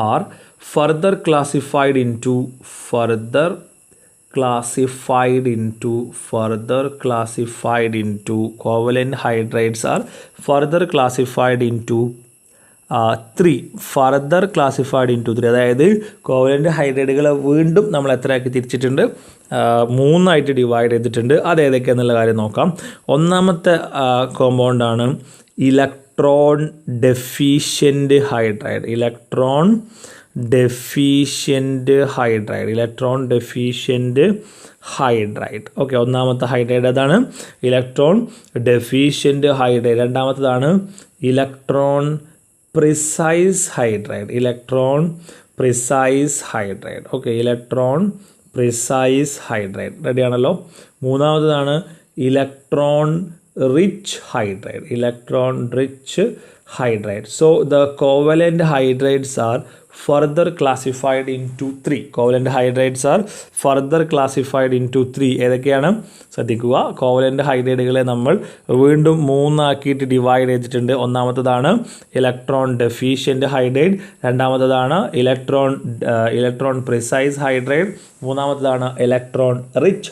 are further classified into covalent hydrates are further classified into 3. അതായത് covalent ഹൈഡ്രേറ്റുകളെ വീണ്ടും നമ്മൾ എത്രയാക്കി തിരിച്ചിട്ടുണ്ട്? 3 ആയിട്ട് ഡിവൈഡ് ചെയ്തിട്ടുണ്ട്. അത് ഏതൊക്കെയാണെന്നുള്ള കാര്യം നോക്കാം. ഒന്നാമത്തെ കോമ്പൗണ്ടാണ് ഇലക്ട്രോൺ ഡെഫിഷ്യൻ്റ് ഹൈഡ്രൈഡ്. ഓക്കെ, ഒന്നാമത്തെ ഹൈഡ്രൈഡ് അതാണ് ഇലക്ട്രോൺ ഡെഫിഷ്യൻ്റ് ഹൈഡ്രൈഡ്. രണ്ടാമത്തതാണ് electron precise hydride. Okay, electron precise hydride റെഡിയാണല്ലോ. മൂന്നാമത്തതാണ് electron rich hydride. So the covalent hydrates are further classified into 3. ഏതൊക്കെയാണ്? ശ്രദ്ധിക്കുക, കോവലൻ്റ് ഹൈഡ്രേറ്റുകളെ നമ്മൾ വീണ്ടും 3 ആക്കിയിട്ട് ഡിവൈഡ് ചെയ്തിട്ടുണ്ട്. ഒന്നാമത്തതാണ് ഇലക്ട്രോൺ ഡെഫിഷ്യൻ്റ് ഹൈഡ്രേറ്റ്, രണ്ടാമത്തതാണ് ഇലക്ട്രോൺ പ്രിസൈസ് ഹൈഡ്രേറ്റ്, മൂന്നാമത്തതാണ് ഇലക്ട്രോൺ റിച്ച്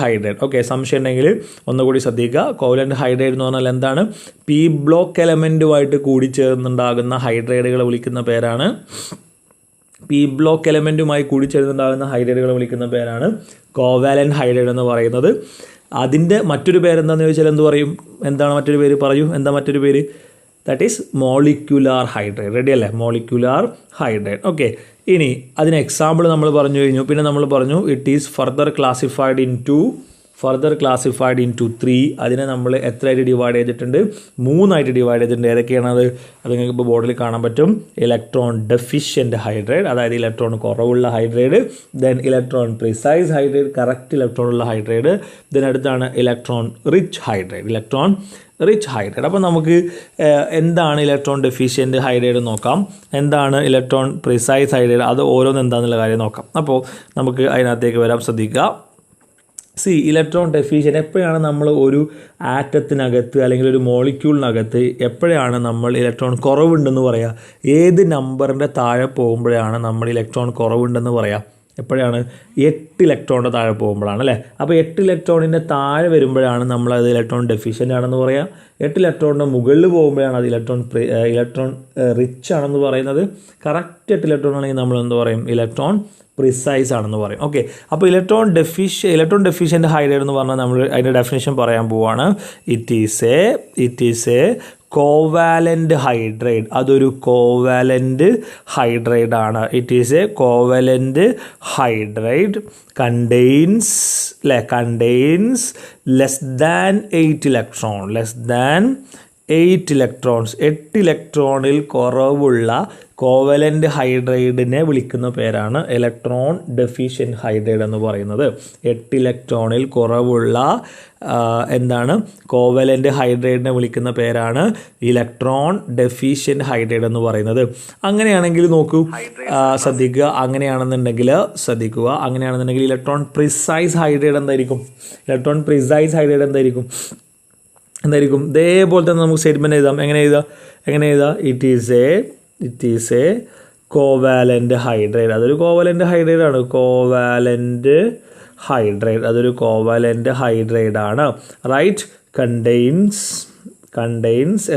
ഹൈഡ്രേറ്റ്. ഓക്കെ, സംശയം ഉണ്ടെങ്കിൽ ഒന്നുകൂടി ശ്രദ്ധിക്കുക. കോവലൻ്റ് ഹൈഡ്രേറ്റ് എന്ന് പറഞ്ഞാൽ എന്താണ്? പി ബ്ലോക്ക് എലമെൻറ്റുമായിട്ട് കൂടി ചേർന്നുണ്ടാകുന്ന ഹൈഡ്രേറ്റുകളെ വിളിക്കുന്ന പേരാണ് കോവാലൻ്റ് ഹൈഡ്രേറ്റ് എന്ന് പറയുന്നത്. അതിൻ്റെ മറ്റൊരു പേരെന്താണെന്ന് ചോദിച്ചാൽ എന്ത് പറയും? എന്താണ് മറ്റൊരു പേര്? പറയൂ, എന്താ മറ്റൊരു പേര്? That is molecular hydrate. Ready അല്ലേ? Molecular hydrate. ഓക്കെ, ഇനി അതിന് എക്സാമ്പിൾ നമ്മൾ പറഞ്ഞു കഴിഞ്ഞു. പിന്നെ നമ്മൾ പറഞ്ഞു it is further classified into 3. അതിനെ നമ്മൾ എത്രയായിട്ട് ഡിവൈഡ് ചെയ്തിട്ടുണ്ട്? 3 ആയിട്ട് ഡിവൈഡ് ചെയ്തിട്ടുണ്ട്. ഏതൊക്കെയാണത്? അത് നിങ്ങൾക്ക് ഇപ്പോൾ ബോർഡിൽ കാണാൻ പറ്റും. ഇലക്ട്രോൺ ഡെഫിഷ്യൻ്റ് ഹൈഡ്രേറ്റ്, അതായത് ഇലക്ട്രോൺ കുറവുള്ള hydrate. Then electron precise hydrate, correct electron ഉള്ള ഹൈഡ്രേറ്റ്. ദെൻ അടുത്താണ് ഇലക്ട്രോൺ റിച്ച് ഹൈഡ്രേറ്റ്. അപ്പോൾ നമുക്ക് എന്താണ് ഇലക്ട്രോൺ ഡെഫിഷ്യൻ്റ് ഹൈഡ്രേറ്റ് നോക്കാം, എന്താണ് ഇലക്ട്രോൺ പ്രിസൈസ് ഹൈഡ്രേറ്റ്, അത് ഓരോന്ന് എന്താണെന്നുള്ള കാര്യം നോക്കാം. അപ്പോൾ നമുക്ക് അതിനകത്തേക്ക് വരാം. ശ്രദ്ധിക്കുക. ഇലക്ട്രോൺ ഡെഫിഷ്യൻ്റ് എപ്പോഴാണ് നമ്മൾ ഒരു ആറ്റത്തിനകത്ത് അല്ലെങ്കിൽ ഒരു മോളിക്യൂളിനകത്ത് എപ്പോഴാണ് നമ്മൾ ഇലക്ട്രോൺ കുറവുണ്ടെന്ന് പറയുക? ഏത് നമ്പറിൻ്റെ താഴെ പോകുമ്പോഴാണ് നമ്മൾ ഇലക്ട്രോൺ കുറവുണ്ടെന്ന് പറയുക? എപ്പോഴാണ്? 8 ഇലക്ട്രോണിൻ്റെ താഴെ പോകുമ്പോഴാണ് അല്ലേ. അപ്പോൾ 8 ഇലക്ട്രോണിൻ്റെ താഴെ വരുമ്പോഴാണ് നമ്മളത് ഇലക്ട്രോൺ ഡെഫിഷ്യൻ്റ് ആണെന്ന് പറയുക. 8 ഇലക്ട്രോണിൻ്റെ മുകളിൽ പോകുമ്പോഴാണ് അത് ഇലക്ട്രോൺ റിച്ച് ആണെന്ന് പറയുന്നത്. കറക്റ്റ് 8 ഇലക്ട്രോൺ ആണെങ്കിൽ നമ്മൾ എന്ത് പറയും? ഇലക്ട്രോൺ പ്രിസൈസ് ആണെന്ന് പറയും. ഓക്കെ, അപ്പോൾ ഇലക്ട്രോൺ ഡെഫിഷ്യൻ്റ് ഹൈഡ്രേറ്റ് എന്ന് പറഞ്ഞാൽ നമ്മൾ അതിൻ്റെ ഡെഫിനേഷൻ പറയാൻ പോവുകയാണ്. It is A covalent hydrate. അതൊരു കോവാലൻ്റ് ഹൈഡ്രേറ്റ് ആണ്. It is A covalent hydrate contains less than 8 electrons. 8 ഇലക്ട്രോണിൽ കുറവുള്ള കോവലൻ്റ് ഹൈഡ്രൈഡിനെ വിളിക്കുന്ന പേരാണ് ഇലക്ട്രോൺ ഡെഫിഷ്യൻറ്റ് ഹൈഡ്രൈഡ് എന്ന് പറയുന്നത്. 8 ഇലക്ട്രോണിൽ കുറവുള്ള എന്താണ് കോവലൻ്റ് ഹൈഡ്രൈഡിനെ വിളിക്കുന്ന പേരാണ് ഇലക്ട്രോൺ ഡെഫിഷ്യൻറ്റ് ഹൈഡ്രൈഡ് എന്ന് പറയുന്നത്. അങ്ങനെയാണെങ്കിൽ നോക്കൂ, ശ്രദ്ധിക്കുക, അങ്ങനെയാണെന്നുണ്ടെങ്കിൽ ഇലക്ട്രോൺ പ്രിസൈസ് ഹൈഡ്രൈഡ് എന്തായിരിക്കും? ഇലക്ട്രോൺ പ്രിസൈസ് ഹൈഡ്രൈഡ് എന്തായിരിക്കും? ഇതേപോലെ തന്നെ നമുക്ക് സ്റ്റേറ്റ്മെൻറ്റ് എഴുതാം. എങ്ങനെ എഴുതാം? It is A covalent hydride. അതൊരു കോവാലൻ്റ് ഹൈഡ്രൈഡാണ്. അതൊരു കോവാലൻ്റ് ഹൈഡ്രൈഡാണ്. റൈറ്റ്. കണ്ടെയ്ൻസ്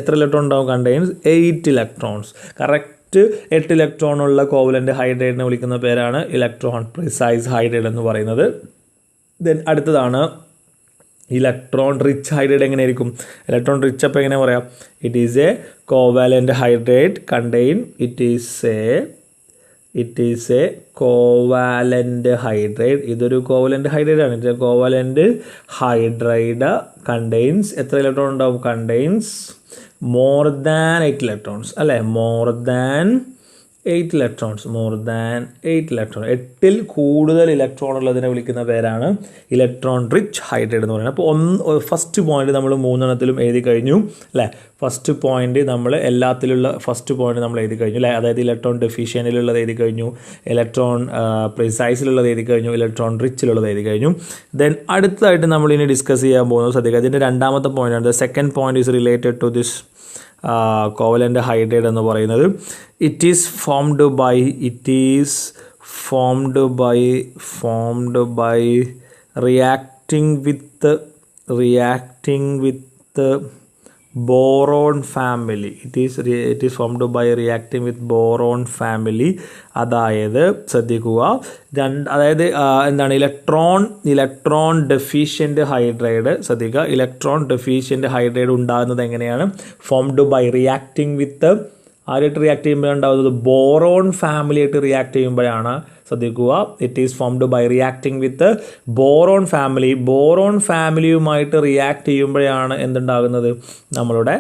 എത്ര ഇലക്ട്രോൺ ഉണ്ടാവും? Contains 8 electrons. കറക്റ്റ് 8 ഇലക്ട്രോണുള്ള കോവലൻ്റ് ഹൈഡ്രൈഡിനെ വിളിക്കുന്ന പേരാണ് ഇലക്ട്രോൺ പ്രിസൈസ് ഹൈഡ്രൈഡ് എന്ന് പറയുന്നത്. ദെൻ അടുത്തതാണ് ഇലക്ട്രോൺ റിച്ച് ഹൈഡ്രൈഡ്. എങ്ങനെയായിരിക്കും ഇലക്ട്രോൺ റിച്ച്? അപ്പോൾ എങ്ങനെ പറയാം? It is A covalent hydride it is A covalent hydride. ഇതൊരു കോവാലൻ്റ് ഹൈഡ്രൈഡാണ്. ഇറ്റ് കോവാലൻ്റ് ഹൈഡ്രൈഡ് കണ്ടെയ്ൻസ് എത്ര ഇലക്ട്രോൺ ഉണ്ടാവും? കണ്ടെയ്ൻസ് മോർ ദാൻ 8 ഇലക്ട്രോൺസ് അല്ലേ? More than 8 electrons. 8ൽ കൂടുതൽ ഇലക്ട്രോൺ ഉള്ളതിനെ വിളിക്കുന്ന പേരാണ് ഇലക്ട്രോൺ റിച്ച് ഹൈഡ്രൈഡ് എന്ന് പറയുന്നത്. അപ്പോൾ ഫസ്റ്റ് പോയിന്റ് നമ്മൾ 3 എഴുതി കഴിഞ്ഞു അല്ലേ? ഫസ്റ്റ് പോയിന്റ് നമ്മൾ എല്ലാത്തിലുള്ള ഫസ്റ്റ് പോയിന്റ് നമ്മൾ എഴുതി കഴിഞ്ഞു അല്ലേ? അതായത് ഇലക്ട്രോൺ ഡെഫിഷ്യൻറ്റിലുള്ളത് എഴുതി കഴിഞ്ഞു, ഇലക്ട്രോൺ പ്രിസൈസിലുള്ളത് എഴുതി കഴിഞ്ഞു, ഇലക്ട്രോൺ റിച്ചിലുള്ളത് എഴുതി കഴിഞ്ഞു. ദെൻ അടുത്തതായിട്ട് നമ്മൾ ഇനി ഡിസ്കസ് ചെയ്യാൻ പോകുന്നത്, ശ്രദ്ധിക്കുക, ഇതിൻ്റെ രണ്ടാമത്തെ പോയിന്റാണ്. The second point is related to this covalent hydride എന്ന് പറയുന്നത്. It is formed by reacting with boron family. It is formed by reacting with boron family. അതായത് ശ്രദ്ധിക്കുക, എന്താണ് ഇലക്ട്രോൺ ഡെഫിഷ്യൻറ്റ് ഹൈഡ്രൈഡ്. ശ്രദ്ധിക്കുക, ഇലക്ട്രോൺ ഡെഫിഷ്യൻറ്റ് ഹൈഡ്രൈഡ് ഉണ്ടാകുന്നത് എങ്ങനെയാണ്? Formed by reacting with ആരായിട്ട് react ചെയ്യുമ്പോഴാണ് ഉണ്ടാകുന്നത്? ബോറോൺ ഫാമിലിയായിട്ട് റിയാക്ട് ചെയ്യുമ്പോഴാണ്. ശ്രദ്ധിക്കുക, it is formed by reacting with boron family. Boron ഫാമിലിയുമായിട്ട് റിയാക്ട് ചെയ്യുമ്പോഴാണ് എന്തുണ്ടാകുന്നത്? നമ്മളുടെ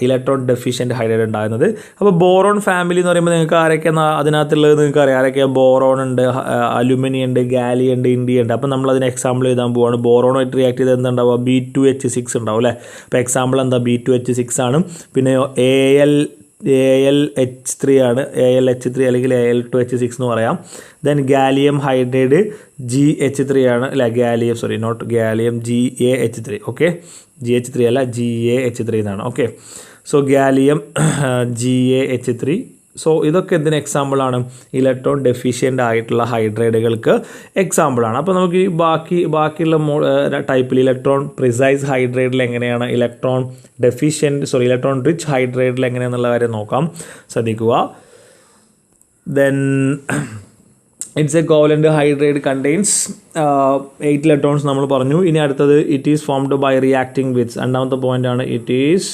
ഇലക്ട്രോൺ ഡെഫിഷ്യൻറ്റ് ഹൈഡ്രൈഡ് ഉണ്ടാകുന്നത്. അപ്പോൾ ബോറോൺ ഫാമിലി എന്ന് പറയുമ്പോൾ നിങ്ങൾക്ക് ആരൊക്കെ അതിനകത്തുള്ളത് നിങ്ങൾക്ക് അറിയാം. ആരൊക്കെ? ബോറോൺ ഉണ്ട്, അലുമിനിയം ഉണ്ട്, ഗാലിയം ഉണ്ട്, ഇൻഡിയം ഉണ്ട്. അപ്പോൾ നമ്മളതിന് എക്സാമ്പിൾ എഴുതാൻ പോവുകയാണ്. ബോറോണായിട്ട് റിയാക്ട് ചെയ്ത് എന്തുണ്ടാവുക? B2H6 ഉണ്ടാവും അല്ലേ? അപ്പോൾ എക്സാമ്പിൾ എന്താ? B2H6 ആണ്. പിന്നെ AlH3 ആണ്. AlH3 അല്ലെങ്കിൽ Al2H6 എന്ന് പറയാം. ദെൻ ഗാലിയം ഹൈഡ്രൈഡ് GH3 ആണ് അല്ലേ? GAH3. ഓക്കെ, GH3 അല്ല, GAH3 എന്നാണ്. Okay, so gallium GAH3. So ഇതൊക്കെ എന്തിന് എക്സാമ്പിളാണ്? ഇലക്ട്രോൺ ഡെഫിഷ്യൻ്റ് ആയിട്ടുള്ള ഹൈഡ്രൈഡുകൾക്ക് എക്സാമ്പിളാണ്. അപ്പോൾ നമുക്ക് ഈ ബാക്കിയുള്ള ടൈപ്പിൽ ഇലക്ട്രോൺ പ്രിസൈസ് ഹൈഡ്രൈഡിൽ എങ്ങനെയാണ്, ഇലക്ട്രോൺ റിച്ച് ഹൈഡ്രൈഡിൽ എങ്ങനെയാണെന്നുള്ള കാര്യം നോക്കാം. ശ്രദ്ധിക്കുക. Then it's a covalent hydride contains 8 electrons നമ്മൾ പറഞ്ഞു. ഇനി അടുത്തത് it is formed by reacting with. രണ്ടാമത്തെ പോയിന്റ് ആണ് it is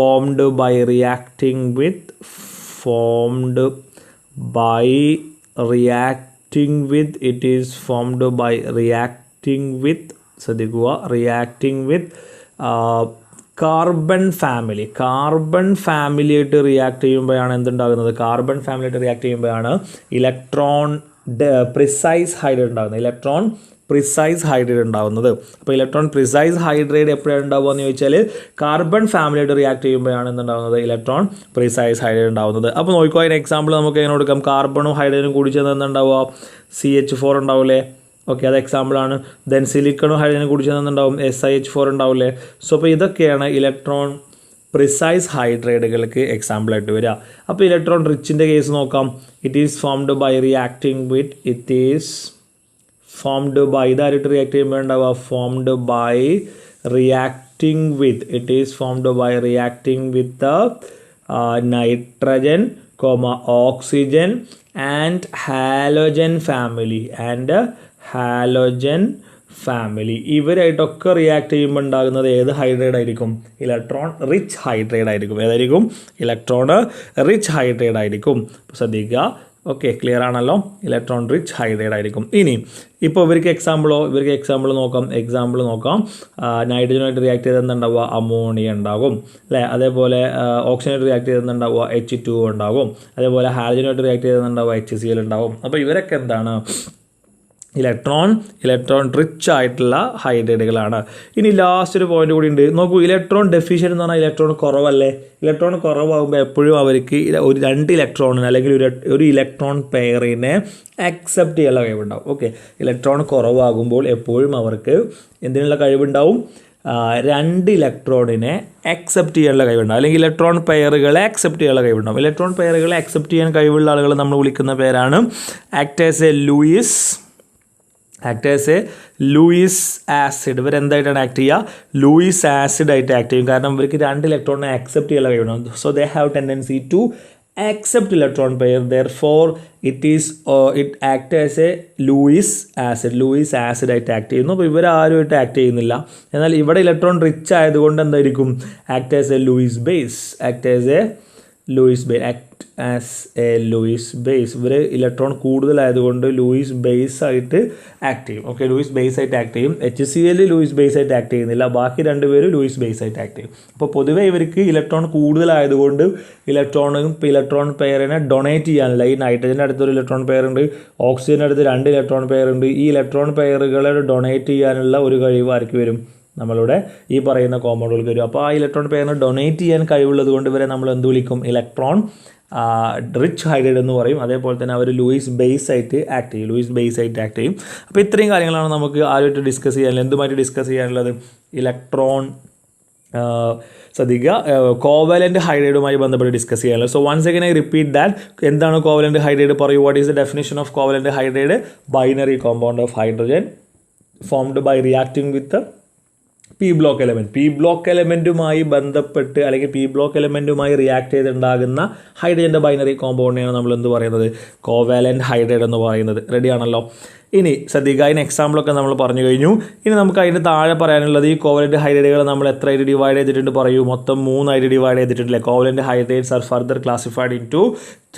formed by reacting with ശ്രദ്ധിക്കുക, reacting with കാർബൺ ഫാമിലിയായിട്ട് റിയാക്ട് ചെയ്യുമ്പോഴാണ് എന്തുണ്ടാകുന്നത്? കാർബൺ ഫാമിലിയായിട്ട് റിയാക്ട് ചെയ്യുമ്പോഴാണ് ഇലക്ട്രോൺ പ്രിസൈസ് ഹൈഡ്രൈഡ് ഉണ്ടാകുന്നത്. അപ്പോൾ ഇലക്ട്രോൺ പ്രിസൈസ് ഹൈഡ്രൈഡ് എപ്പോഴാണ് ഉണ്ടാവുക എന്ന് ചോദിച്ചാൽ കാർബൺ ഫാമിലിയായിട്ട് റിയാക്ട് ചെയ്യുമ്പോഴാണ് എന്തുണ്ടാകുന്നത്? ഇലക്ട്രോൺ പ്രിസൈസ് ഹൈഡ്രൈഡ് ഉണ്ടാകുന്നത്. അപ്പോൾ നോക്കിക്കോ, അതിന് എക്സാമ്പിൾ നമുക്ക് എങ്ങനെ കൊടുക്കാം? കാർബണും ഹൈഡ്രജനും കൂടി ചേർന്ന് എന്തുണ്ടാവുക? CH4 ഉണ്ടാവില്ലേ? ഓക്കെ, അത് എക്സാമ്പിളാണ്. ദെൻ സിലിക്കണും ഹൈഡ്രജനും കൂടി ചേർന്ന് എന്തുണ്ടാവും? SiH4 ഉണ്ടാവില്ലേ? സോ അപ്പോൾ ഇതൊക്കെയാണ് ഇലക്ട്രോൺ പ്രിസൈസ് ഹൈഡ്രൈഡുകൾക്ക് എക്സാമ്പിളായിട്ട് വരിക. അപ്പോൾ ഇലക്ട്രോൺ റിച്ചിൻ്റെ കേസ് നോക്കാം. It is formed by reacting with ഇതായിട്ട് റിയാക്ട് ചെയ്യുമ്പോൾ ഉണ്ടാവുക? It is formed by reacting with nitrogen, oxygen and halogen family. ഇവരായിട്ടൊക്കെ റിയാക്ട് ചെയ്യുമ്പോൾ ഉണ്ടാകുന്നത് ഏത് ഹൈഡ്രൈഡ് ആയിരിക്കും? ഇലക്ട്രോൺ റിച്ച് ഹൈഡ്രൈഡ് ആയിരിക്കും. ഏതായിരിക്കും? ഇലക്ട്രോൺ റിച്ച് ഹൈഡ്രൈഡ് ആയിരിക്കും. ശ്രദ്ധിക്കുക, ഓക്കെ, ക്ലിയർ ആണല്ലോ. ഇലക്ട്രോൺ റിച്ച് ഹൈഡ്രേറ്റ് ആയിരിക്കും. ഇനി ഇപ്പോൾ ഇവർക്ക് എക്സാമ്പിൾ നോക്കാം. നൈട്രജനുമായിട്ട് റിയാക്ട് ചെയ്ത് എന്തുണ്ടാവുക? അമോണിയ ഉണ്ടാകും അല്ലേ. അതേപോലെ ഓക്സിജനായിട്ട് റിയാക്ട് ചെയ്ത് എന്തുണ്ടാവുക? H2 ഉണ്ടാകും. അതേപോലെ ഹാലജനുമായിട്ട് റിയാക്ട് ചെയ്ത് എന്തുണ്ടാവുക? HCl ഉണ്ടാകും. അപ്പോൾ ഇവരൊക്കെ എന്താണ്? ഇലക്ട്രോൺ റിച്ച് ആയിട്ടുള്ള ഹൈഡ്രേറ്റുകളാണ്. ഇനി ലാസ്റ്റ് ഒരു പോയിന്റ് കൂടി ഉണ്ട്. നോക്കൂ, ഇലക്ട്രോൺ ഡെഫിഷ്യൻ എന്ന് പറഞ്ഞാൽ ഇലക്ട്രോൺ കുറവല്ലേ. ഇലക്ട്രോൺ കുറവാകുമ്പോൾ എപ്പോഴും അവർക്ക് ഒരു 2 ഇലക്ട്രോണിന് അല്ലെങ്കിൽ ഒരു ഇലക്ട്രോൺ പെയറിനെ അക്സെപ്റ്റ് ചെയ്യാനുള്ള കഴിവുണ്ടാവും. ഓക്കെ, ഇലക്ട്രോൺ കുറവാകുമ്പോൾ എപ്പോഴും അവർക്ക് എന്തിനുള്ള കഴിവുണ്ടാവും? 2 ഇലക്ട്രോണിനെ അക്സെപ്റ്റ് ചെയ്യാനുള്ള കഴിവുണ്ടാവും, അല്ലെങ്കിൽ ഇലക്ട്രോൺ പെയറുകളെ അക്സെപ്റ്റ് ചെയ്യാനുള്ള കഴിവുണ്ടാവും. ഇലക്ട്രോൺ പെയറുകളെ അക്സെപ്റ്റ് ചെയ്യാൻ കഴിവുള്ള ആളുകൾ നമ്മൾ വിളിക്കുന്ന പേരാണ് act as a Lewis acid. ഇവരെന്തായിട്ടാണ് ആക്ട് ചെയ്യുക? ലൂയിസ് ആസിഡ് ആയിട്ട് ആക്ട് ചെയ്യും. കാരണം ഇവർക്ക് 2 ഇലക്ട്രോണിനെ അക്സെപ്റ്റ് ചെയ്യാനുള്ള കഴിവുണ്ടാവും. So they have tendency to accept electron pair, therefore it act as a Lewis acid ആയിട്ട് ആക്ട് ചെയ്യുന്നു. അപ്പോൾ ഇവരാരുമായിട്ട് ആക്ട് ചെയ്യുന്നില്ല. എന്നാൽ ഇവിടെ ഇലക്ട്രോൺ റിച്ച് ആയതുകൊണ്ട് എന്തായിരിക്കും? Act as a Luis base. ഇവർ ഇലക്ട്രോൺ കൂടുതലായതുകൊണ്ട് ലൂയിസ് ബേസ് ആയിട്ട് ആക്ട് ചെയ്യും. ഓക്കെ, ലൂയിസ് ബേസ് ആയിട്ട് ആക്ട് ചെയ്യും. HCl ലൂയിസ് ബേസ് ആയിട്ട് ആക്ട് ചെയ്യുന്നില്ല. ബാക്കി 2 പേരും ലൂയിസ് ബേസ് ആയിട്ട് ആക്ട് ചെയ്യും. അപ്പോൾ പൊതുവേ ഇവർക്ക് ഇലക്ട്രോൺ കൂടുതലായതുകൊണ്ട് ഇലക്ട്രോൺ പെയറിനെ ഡൊണേറ്റ് ചെയ്യാനില്ല. ഈ നൈട്രജൻ്റെ അടുത്തൊരു ഇലക്ട്രോൺ പെയർ ഉണ്ട്, ഓക്സിജൻ്റെ അടുത്ത് 2 ഇലക്ട്രോൺ പെയർ ഉണ്ട്. ഈ ഇലക്ട്രോൺ പെയറുകളെ ഡൊണേറ്റ് ചെയ്യാനുള്ള ഒരു കഴിവ് ആർക്ക് വരും? നമ്മളുടെ ഈ പറയുന്ന കോമ്പൗണ്ടുകൾക്ക് വരും. അപ്പോൾ ആ ഇലക്ട്രോൺ പെയറിനെ ഡൊണേറ്റ് ചെയ്യാൻ കഴിവുള്ളത് കൊണ്ട് ഇവരെ നമ്മൾ എന്ത് വിളിക്കും? ഇലക്ട്രോൺ റിച്ച് ഹൈഡ്രേറ്റ് എന്ന് പറയും. അതേപോലെ തന്നെ അവർ ലൂയിസ് ബേസ് ആയിട്ട് ആക്ട് ചെയ്യും. അപ്പോൾ ഇത്രയും കാര്യങ്ങളാണ് നമുക്ക് ആരുമായിട്ട് ഡിസ്കസ് ചെയ്യാനുള്ളത്. എന്തുമായിട്ട് ഡിസ്കസ് ചെയ്യാനുള്ളത്? ഇലക്ട്രോൺ ശ്രദ്ധിക്കുക, കോവലൻ്റ് ഹൈഡ്രേറ്റുമായി ബന്ധപ്പെട്ട് ഡിസ്കസ് ചെയ്യാനുള്ളത്. So once again I repeat that. എന്താണ് കോവലൻ്റ് ഹൈഡ്രേറ്റ്? പറയൂ, what is the definition of covalent hydrate? Binary compound of hydrogen formed by reacting with P block എലമെൻറ്റുമായി ബന്ധപ്പെട്ട് അല്ലെങ്കിൽ പി ബ്ലോക്ക് എലമെൻറ്റുമായി റിയാക്ട് ചെയ്തുണ്ടാകുന്ന ഹൈഡ്രജൻ്റെ ബൈനറി കോമ്പൗണ്ടിനെയാണ് നമ്മൾ എന്ത് പറയുന്നത്? കോവാലൻ്റ് ഹൈഡ്രേറ്റ് എന്ന് പറയുന്നത്. റെഡിയാണല്ലോ. ഇനി ശ്രദ്ധിക്കുക, അതിന് എക്സാമ്പിളൊക്കെ നമ്മൾ പറഞ്ഞു കഴിഞ്ഞു. ഇനി നമുക്ക് അതിൻ്റെ താഴെ പറയാനുള്ളത്, ഈ കോവലൻ്റ് ഹൈഡ്രേറ്റുകൾ നമ്മൾ എത്രയായിട്ട് ഡിവൈഡ് ചെയ്തിട്ടുണ്ട്? പറയൂ, മൊത്തം 3 ആയിട്ട് ഡിവൈഡ് ചെയ്തിട്ടില്ലേ? Covalent hydrates are further classified into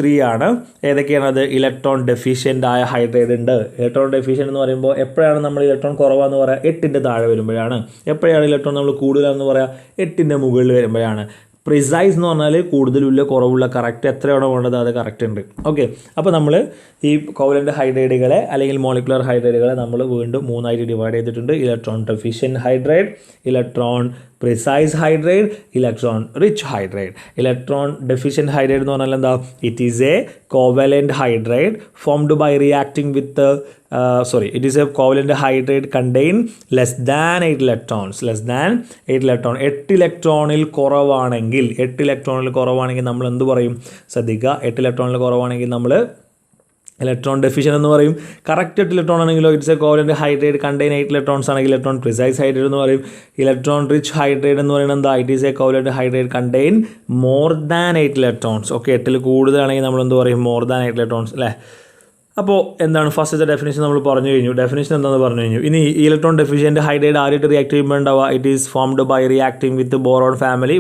3 ആണ്. ഏതൊക്കെയാണത്? ഇലക്ട്രോൺ ഡെഫിഷ്യൻ്റ് ആയ ഹൈഡ്രേറ്റ് ഉണ്ട്. ഇലക്ട്രോൺ ഡെഫിഷ്യൻ്റ് എന്ന് പറയുമ്പോൾ എപ്പോഴാണ് നമ്മൾ ഇലക്ട്രോൺ കുറവാന്ന് പറയുക? 8ൻ്റെ താഴെ വരുമ്പോഴാണ്. എപ്പോഴാണ് ഇലക്ട്രോൺ നമ്മൾ കൂടുതലാണെന്ന് പറയുക? 8ൻ്റെ മുകളിൽ വരുമ്പോഴാണ്. പ്രിസൈസ് എന്ന് പറഞ്ഞാൽ കൂടുതലുള്ള കുറവുള്ള, കറക്റ്റ് എത്രയാണോ വേണ്ടത് അത് കറക്റ്റ് ഉണ്ട്. ഓക്കെ, അപ്പോൾ നമ്മൾ ഈ കോവലൻ്റ് ഹൈഡ്രേറ്റുകളെ അല്ലെങ്കിൽ മോളിക്കുലർ ഹൈഡ്രേറ്റുകളെ നമ്മൾ വീണ്ടും 3 ആയിട്ട് ഡിവൈഡ് ചെയ്തിട്ടുണ്ട്. Electron deficient hydrate, electron precise hydrate, electron rich hydrate. Electron deficient hydrate എന്ന് പറഞ്ഞാൽ എന്താ? It is a covalent hydrate formed by reacting with it is a covalent hydrate contain less than 8 electrons. 8 ഇലക്ട്രോണിൽ കുറവാണെങ്കിൽ നമ്മൾ എന്ത് പറയും? ശ്രദ്ധിക്കുക, 8 ഇലക്ട്രോണിൽ കുറവാണെങ്കിൽ നമ്മൾ ഇലക്ട്രോൺ ഡെഫിഷ്യൻ എന്ന് പറയും. കറക്റ്റ് 8 ഇലക്ട്രോൺ ആണെങ്കിലോ it's a covalent hydrate contain 8 electrons ആണെങ്കിൽ ഇലക്ട്രോൺ പ്രിസൈസ് ഹൈഡ്രേറ്റ് എന്ന് പറയും. ഇലക്ട്രോൺ റിച്ച് ഹൈഡ്രേറ്റ് എന്ന് പറയുന്നത് എന്താ? It is a covalent hydrate contain more than 8 electrons. Okay, 8ൽ കൂടുതലാണെങ്കിൽ നമ്മൾ എന്ത് പറയും? മോർ ദാൻ 8 ഇലക്ട്രോൺസ് അല്ലേ. അപ്പോൾ എന്താണ് ഫസ്റ്റത്തെ ഡെഫിനേഷൻ നമ്മൾ പറഞ്ഞു കഴിഞ്ഞു. ഡെഫിനേഷൻ എന്താണെന്ന് പറഞ്ഞു കഴിഞ്ഞു. ഇനി ഇലക്ട്രോൺ ഡെഫിഷ്യൻ്റ് ഹൈഡ്രേറ്റ് ആദ്യമായിട്ട് റിയാക്ട് ചെയ്യുമ്പോൾ ഉണ്ടാവുക? It is formed by reacting with boron family.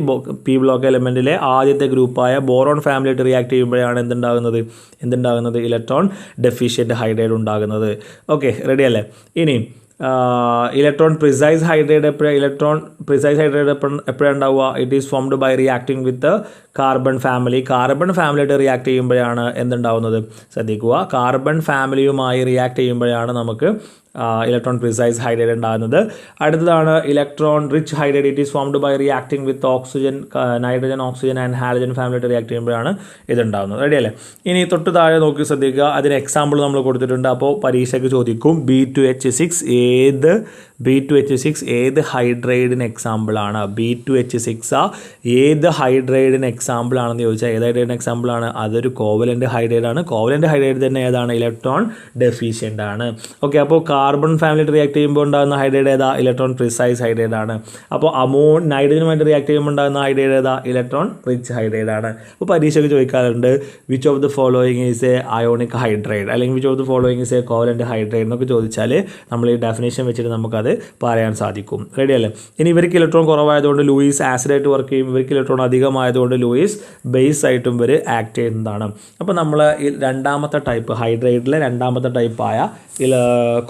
P block എലമെൻറ്റിലെ ആദ്യത്തെ ഗ്രൂപ്പായ ബോറോൺ ഫാമിലിയായിട്ട് റിയാക്ട് ചെയ്യുമ്പോഴാണ് എന്തുണ്ടാകുന്നത്? ഇലക്ട്രോൺ ഡെഫിഷ്യൻ്റ് ഹൈഡ്രേറ്റ് ഉണ്ടാകുന്നത്. ഓക്കെ, റെഡി അല്ലേ? ഇനി ഇലക്ട്രോൺ പ്രിസൈസ് ഹൈഡ്രേറ്റ് എപ്പോഴാണ് ഉണ്ടാവുക? It is formed by reacting with carbon ഫാമിലിയായിട്ട് റിയാക്ട് ചെയ്യുമ്പോഴാണ് എന്തുണ്ടാവുന്നത്? ശ്രദ്ധിക്കുക, കാർബൺ ഫാമിലിയുമായി റിയാക്ട് ചെയ്യുമ്പോഴാണ് നമുക്ക് ഇലക്ട്രോൺ പ്രിസൈസ് ഹൈഡ്രേറ്റ് ഉണ്ടാകുന്നത്. അടുത്തതാണ് electron rich hydrate. It is formed by reacting with nitrogen, oxygen and halogen ഫാമിലിയായിട്ട് റിയാക്ട് ചെയ്യുമ്പോഴാണ് ഇതുണ്ടാകുന്നത്. റെഡി അല്ലേ? ഇനി തൊട്ട് താഴെ നോക്കി ശ്രദ്ധിക്കുക, അതിന് എക്സാമ്പിൾ നമ്മൾ കൊടുത്തിട്ടുണ്ട്. അപ്പോൾ പരീക്ഷയ്ക്ക് ചോദിക്കും, B2H6 ഏത് ഹൈഡ്രേറ്റിന് എക്സാമ്പിളാണ്? B2H6 ഏത് ഹൈഡ്രേറ്റിന് എക്സാമ്പിൾ ആണെന്ന് ചോദിച്ചാൽ ഏത് ഹൈഡ്രേറ്റിന് എക്സാമ്പിൾ ആണ്? അതൊരു കോവലൻ്റ് ഹൈഡ്രേറ്റ് ആണ്. കോവലൻ്റ് ഹൈഡ്രേറ്റ് തന്നെ ഏതാണ്? ഇലക്ട്രോൺ ഡെഫിഷ്യൻ്റ് ആണ്. ഓക്കെ, അപ്പോൾ കാർബൺ ഫാമിലിയായിട്ട് റിയാക്ട് ചെയ്യുമ്പോൾ ഉണ്ടാകുന്ന ഹൈഡ്രേറ്റ് ഏതാ? ഇലക്ട്രോൺ പ്രിസൈസ് ഹൈഡ്രേറ്റ് ആണ്. അപ്പോൾ നൈട്രജനുമായിട്ട് റിയാക്ട് ചെയ്യുമ്പോൾ ഉണ്ടാകുന്ന ഹൈഡ്രേറ്റ് ഏതാ? ഇലക്ട്രോൺ റിച്ച് ഹൈഡ്രേറ്റ് ആണ്. അപ്പോൾ പരീക്ഷയ്ക്ക് ചോദിക്കാറുണ്ട്, which of the following is a ionic hydrate അല്ലെങ്കിൽ which of the following is a covalent hydrate എന്നൊക്കെ ചോദിച്ചാൽ നമ്മൾ ഈ ഡെഫിനേഷൻ വെച്ചിട്ട് നമുക്കത് നമുക്കത് പറയാൻ സാധിക്കും. റെഡി അല്ലേ? ഇനി ഇവർക്ക് ഇലക്ട്രോൺ കുറവായതുകൊണ്ട് ലൂയിസ് ആസിഡായിട്ട് വർക്ക് ചെയ്യും. ഇവർക്ക് ഇലക്ട്രോൺ അധികമായതുകൊണ്ട് ലൂയിസ് ബേസ് ആയിട്ടും ഇവർ ആക്ട് ചെയ്യുന്നതാണ്. അപ്പോൾ നമ്മൾ ഈ രണ്ടാമത്തെ ടൈപ്പ് ഹൈഡ്രൈഡിലെ രണ്ടാമത്തെ ടൈപ്പായ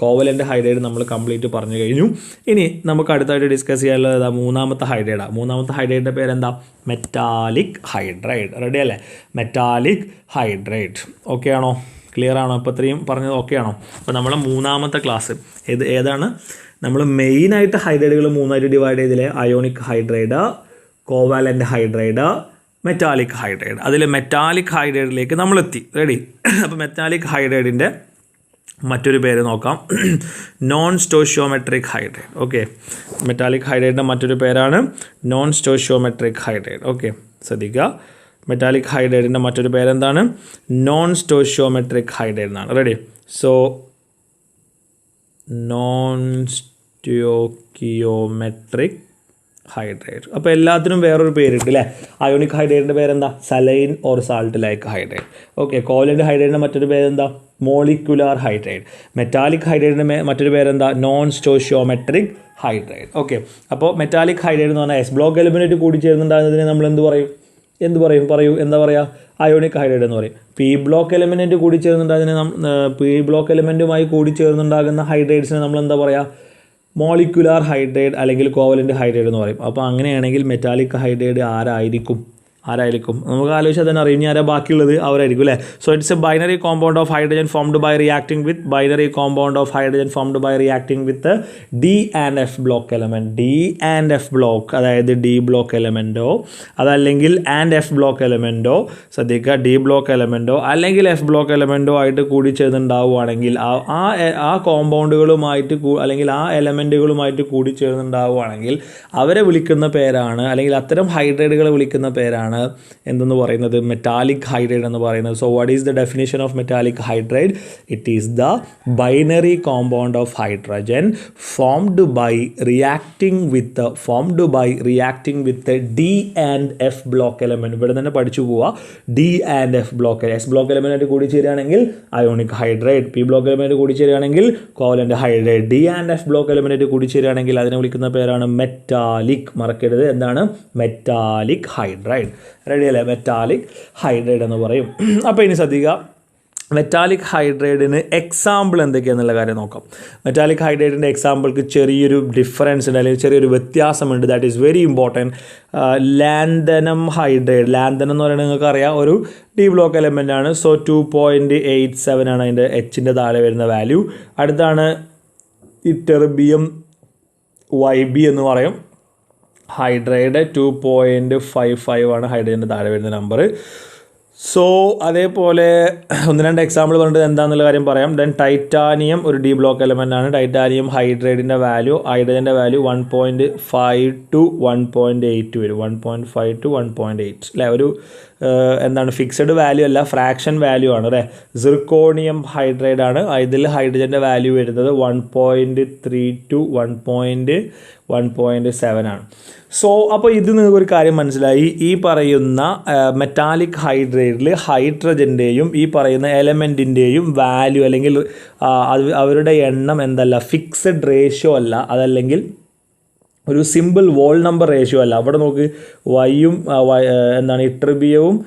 കോവലൻ്റ് ഹൈഡ്രൈഡ് നമ്മൾ കംപ്ലീറ്റ് പറഞ്ഞു കഴിഞ്ഞു. ഇനി നമുക്ക് അടുത്തായിട്ട് ഡിസ്കസ് ചെയ്യാനുള്ളത് മൂന്നാമത്തെ ഹൈഡ്രൈഡാണ്. മൂന്നാമത്തെ ഹൈഡ്രൈഡിൻ്റെ പേരെന്താ? Metallic hydride. റെഡി അല്ലേ? Metallic hydride. ഓക്കെ ആണോ? ക്ലിയർ ആണോ? ഇപ്പോൾ ഇത്രയും പറഞ്ഞത് ഓക്കെ ആണോ? അപ്പോൾ നമ്മളെ മൂന്നാമത്തെ ക്ലാസ് ഏതാണ്? നമ്മൾ മെയിനായിട്ട് ഹൈഡ്രൈഡുകൾ മൂന്നായിട്ട് ഡിവൈഡ് ചെയ്തില്ലേ? Ionic hydride, covalent hydride, metallic hydride. അതിൽ മെറ്റാലിക് ഹൈഡ്രൈഡിലേക്ക് നമ്മളെത്തി. റെഡി? അപ്പോൾ മെറ്റാലിക് ഹൈഡ്രൈഡിൻ്റെ മറ്റൊരു പേര് നോക്കാം, non stoichiometric hydride. Okay, metallic ഹൈഡ്രൈഡിൻ്റെ മറ്റൊരു പേരാണ് നോൺ സ്റ്റോഷിയോമെട്രിക് ഹൈഡ്രൈഡ്. ഓക്കെ, ശ്രദ്ധിക്കുക. മെറ്റാലിക് ഹൈഡ്രൈഡിൻ്റെ മറ്റൊരു പേരെന്താണ്? നോൺ സ്റ്റോഷിയോമെട്രിക് ഹൈഡ്രൈഡ് എന്നാണ്. Ready? So non stoichiometric hydride. അപ്പോൾ എല്ലാത്തിനും വേറൊരു പേരുണ്ട് അല്ലേ? അയോണിക് ഹൈഡ്രൈഡിൻ്റെ പേരെന്താ? Saline or salt like hydride. Okay, covalent ഹൈഡ്രൈഡിൻ്റെ മറ്റൊരു പേരെന്താ? Molecular hydride. മെറ്റാലിക് ഹൈഡ്രൈഡിൻ്റെ മറ്റൊരു പേരെന്താ? Non stoichiometric hydride. ഓക്കെ, അപ്പോൾ മെറ്റാലിക് ഹൈഡ്രൈഡ് എന്ന് പറഞ്ഞാൽ എസ് ബ്ലോക്ക് എലിമെൻറ്റ് കൂടി ചേർന്നുണ്ടാകുന്നതിനെ നമ്മൾ എന്ത് പറയും? പറയൂ, എന്താ പറയുക? അയോണിക് ഹൈഡ്രൈഡ് എന്ന് പറയും. പി ബ്ലോക്ക് എലിമെൻറ്റ് കൂടി ചേർന്നുണ്ടാകുന്നതിനെ പി ബ്ലോക്ക് എലിമെൻറ്റുമായി കൂടി ചേർന്നുണ്ടാകുന്ന ഹൈഡ്രൈഡ്സിനെ നമ്മൾ എന്താ പറയുക? മോളിക്കുലാർ ഹൈഡ്രൈഡ് അല്ലെങ്കിൽ കോവലൻ്റ് ഹൈഡ്രൈഡ് എന്ന് പറയും. അപ്പോൾ അങ്ങനെയാണെങ്കിൽ മെറ്റാലിക് ഹൈഡ്രൈഡ് ആരായിരിക്കും? നമുക്ക് ആലോചിച്ചാൽ തന്നെ അറിയും. ഇനി ആരാ ബാക്കിയുള്ളത്? അവരായിരിക്കും അല്ലേ? So it's a binary compound of hydrogen formed by reacting with D and F block element. D and F block, അതായത് ഡി ബ്ലോക്ക് എലമെൻറ്റോ അതല്ലെങ്കിൽ ആൻഡ് എഫ് ബ്ലോക്ക് എലമെൻറ്റോ, ശ്രദ്ധിക്കുക, ഡി ബ്ലോക്ക് എലമെൻറ്റോ അല്ലെങ്കിൽ എഫ് ബ്ലോക്ക് എലമെൻറ്റോ ആയിട്ട് കൂടി ചേർന്നുണ്ടാവുകയാണെങ്കിൽ ആ കോമ്പൗണ്ടുകളുമായിട്ട് അല്ലെങ്കിൽ ആ എലമെൻറ്റുകളുമായിട്ട് കൂടി ചേർന്നുണ്ടാവുകയാണെങ്കിൽ അവരെ വിളിക്കുന്ന പേരാണ്, അല്ലെങ്കിൽ അത്തരം ഹൈഡ്രൈഡുകളെ വിളിക്കുന്ന പേരാണ് എന്തെന്ന് പറയുന്നത്? മെറ്റാലിക് ഹൈഡ്രൈഡ് എന്ന് പറയുന്നത്. So what is the definition of metallic hydride? It is the binary compound of hydrogen formed by reacting with D and F block element. ഇവിടെ തന്നെ പഠിച്ചു പോവുക. D and F block, S block element കൂടി ചേരുകയാണെങ്കിൽ ionic hydride, P block element കൂടി ചേരുകയാണെങ്കിൽ covalent hydride, D and F block element കൂടി ചേരുകയാണെങ്കിൽ അതിനെ വിളിക്കുന്ന പേരാണ് മെറ്റാലിക്. മറക്കരുത്, എന്താണ്? Metallic hydride. റെഡി അല്ലേ? മെറ്റാലിക് ഹൈഡ്രൈഡ് എന്ന് പറയും. അപ്പോൾ ഇനി ശ്രദ്ധിക്കുക, മെറ്റാലിക് ഹൈഡ്രൈഡിന് എക്സാമ്പിൾ എന്തൊക്കെയാണെന്നുള്ള കാര്യം നോക്കാം. മെറ്റാലിക് ഹൈഡ്രൈഡിൻ്റെ എക്സാമ്പിൾക്ക് ചെറിയൊരു ഡിഫറൻസ് ഉണ്ട്, അല്ലെങ്കിൽ ചെറിയൊരു വ്യത്യാസമുണ്ട്. That is very important. Lanthanum hydride. Lanthanum എന്ന് പറയുന്നത് നിങ്ങൾക്ക് അറിയാം, ഒരു ഡി ബ്ലോക്ക് എലമെൻ്റ് ആണ്. സോ 2.87 ആണ് അതിൻ്റെ എച്ചിൻ്റെ താഴെ വരുന്ന വാല്യൂ. അടുത്താണ് ഇറ്റർബിയം YB എന്ന് പറയും. ഹൈഡ്രൈഡ് 2.55 ആണ് ഹൈഡ്രജൻ്റെ താഴെ വരുന്ന നമ്പർ. സോ അതേപോലെ ഒന്ന് രണ്ട് എക്സാമ്പിൾ പറഞ്ഞിട്ട് എന്താണെന്നുള്ള കാര്യം പറയാം. ദെൻ ടൈറ്റാനിയം ഒരു ഡി ബ്ലോക്ക് എലമെൻ്റ് ആണ്. ടൈറ്റാനിയം ഹൈഡ്രൈഡിൻ്റെ വാല്യൂ, ഹൈഡ്രജൻ്റെ വാല്യൂ 1.5 to 1.8 വരും. 1.5 to 1.8 അല്ലേ? ഒരു എന്താണ്, ഫിക്സഡ് വാല്യൂ അല്ല, ഫ്രാക്ഷൻ വാല്യൂ ആണ് അല്ലേ? സിർക്കോണിയം ഹൈഡ്രൈഡ് ആണ്. ഇതിൽ ഹൈഡ്രജൻ്റെ വാല്യൂ വരുന്നത് 1.3 to 1.7 ആണ്. സോ അപ്പോൾ ഇത് നിങ്ങൾക്ക് ഒരു കാര്യം മനസ്സിലായി. ഈ പറയുന്ന മെറ്റാലിക് ഹൈഡ്രൈഡിൽ ഹൈഡ്രജൻ്റെയും ഈ പറയുന്ന എലമെൻറ്റിൻ്റെയും വാല്യൂ അല്ലെങ്കിൽ അവരുടെ എണ്ണം എന്തല്ല, ഫിക്സഡ് റേഷ്യോ അല്ല, അതല്ലെങ്കിൽ ഒരു സിമ്പിൾ വോൾ നമ്പർ റേഷ്യോ അല്ല. അവിടെ നോക്ക്, വൈയും എന്താണ് ഇട്രിബിയവും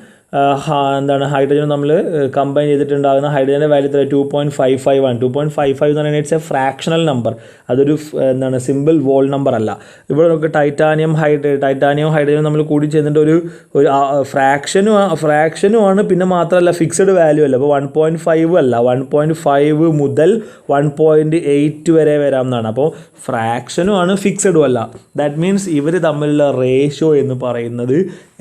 എന്താണ് ഹൈഡ്രജനും നമ്മൾ കമ്പൈൻ ചെയ്തിട്ടുണ്ടാകുന്ന ഹൈഡ്രജൻ്റെ വാല്യൂ 2.55 ആണ്. 2.55 എന്ന് പറയുന്നത് ഇറ്റ്സ് എ ഫ്രാക്ഷണൽ നമ്പർ. അതൊരു എന്താണ് സിമ്പിൾ വോൾ നമ്പർ അല്ല. ഇവിടെ നമുക്ക് ടൈറ്റാനിയം ഹൈഡ്രജനും നമ്മൾ കൂടി ചേർന്നിട്ട് ഒരു ഫ്രാക്ഷനുമാണ്. പിന്നെ മാത്രമല്ല ഫിക്സഡ് വാല്യൂ അല്ല. അപ്പോൾ 1.5 അല്ല, 1.5 മുതൽ 1.8 വരെ വരാം എന്നാണ്. അപ്പോൾ ഫ്രാക്ഷനുമാണ്, ഫിക്സഡും അല്ല. ദാറ്റ് മീൻസ് ഇവർ തമ്മിലുള്ള റേഷ്യോ എന്ന് പറയുന്നത്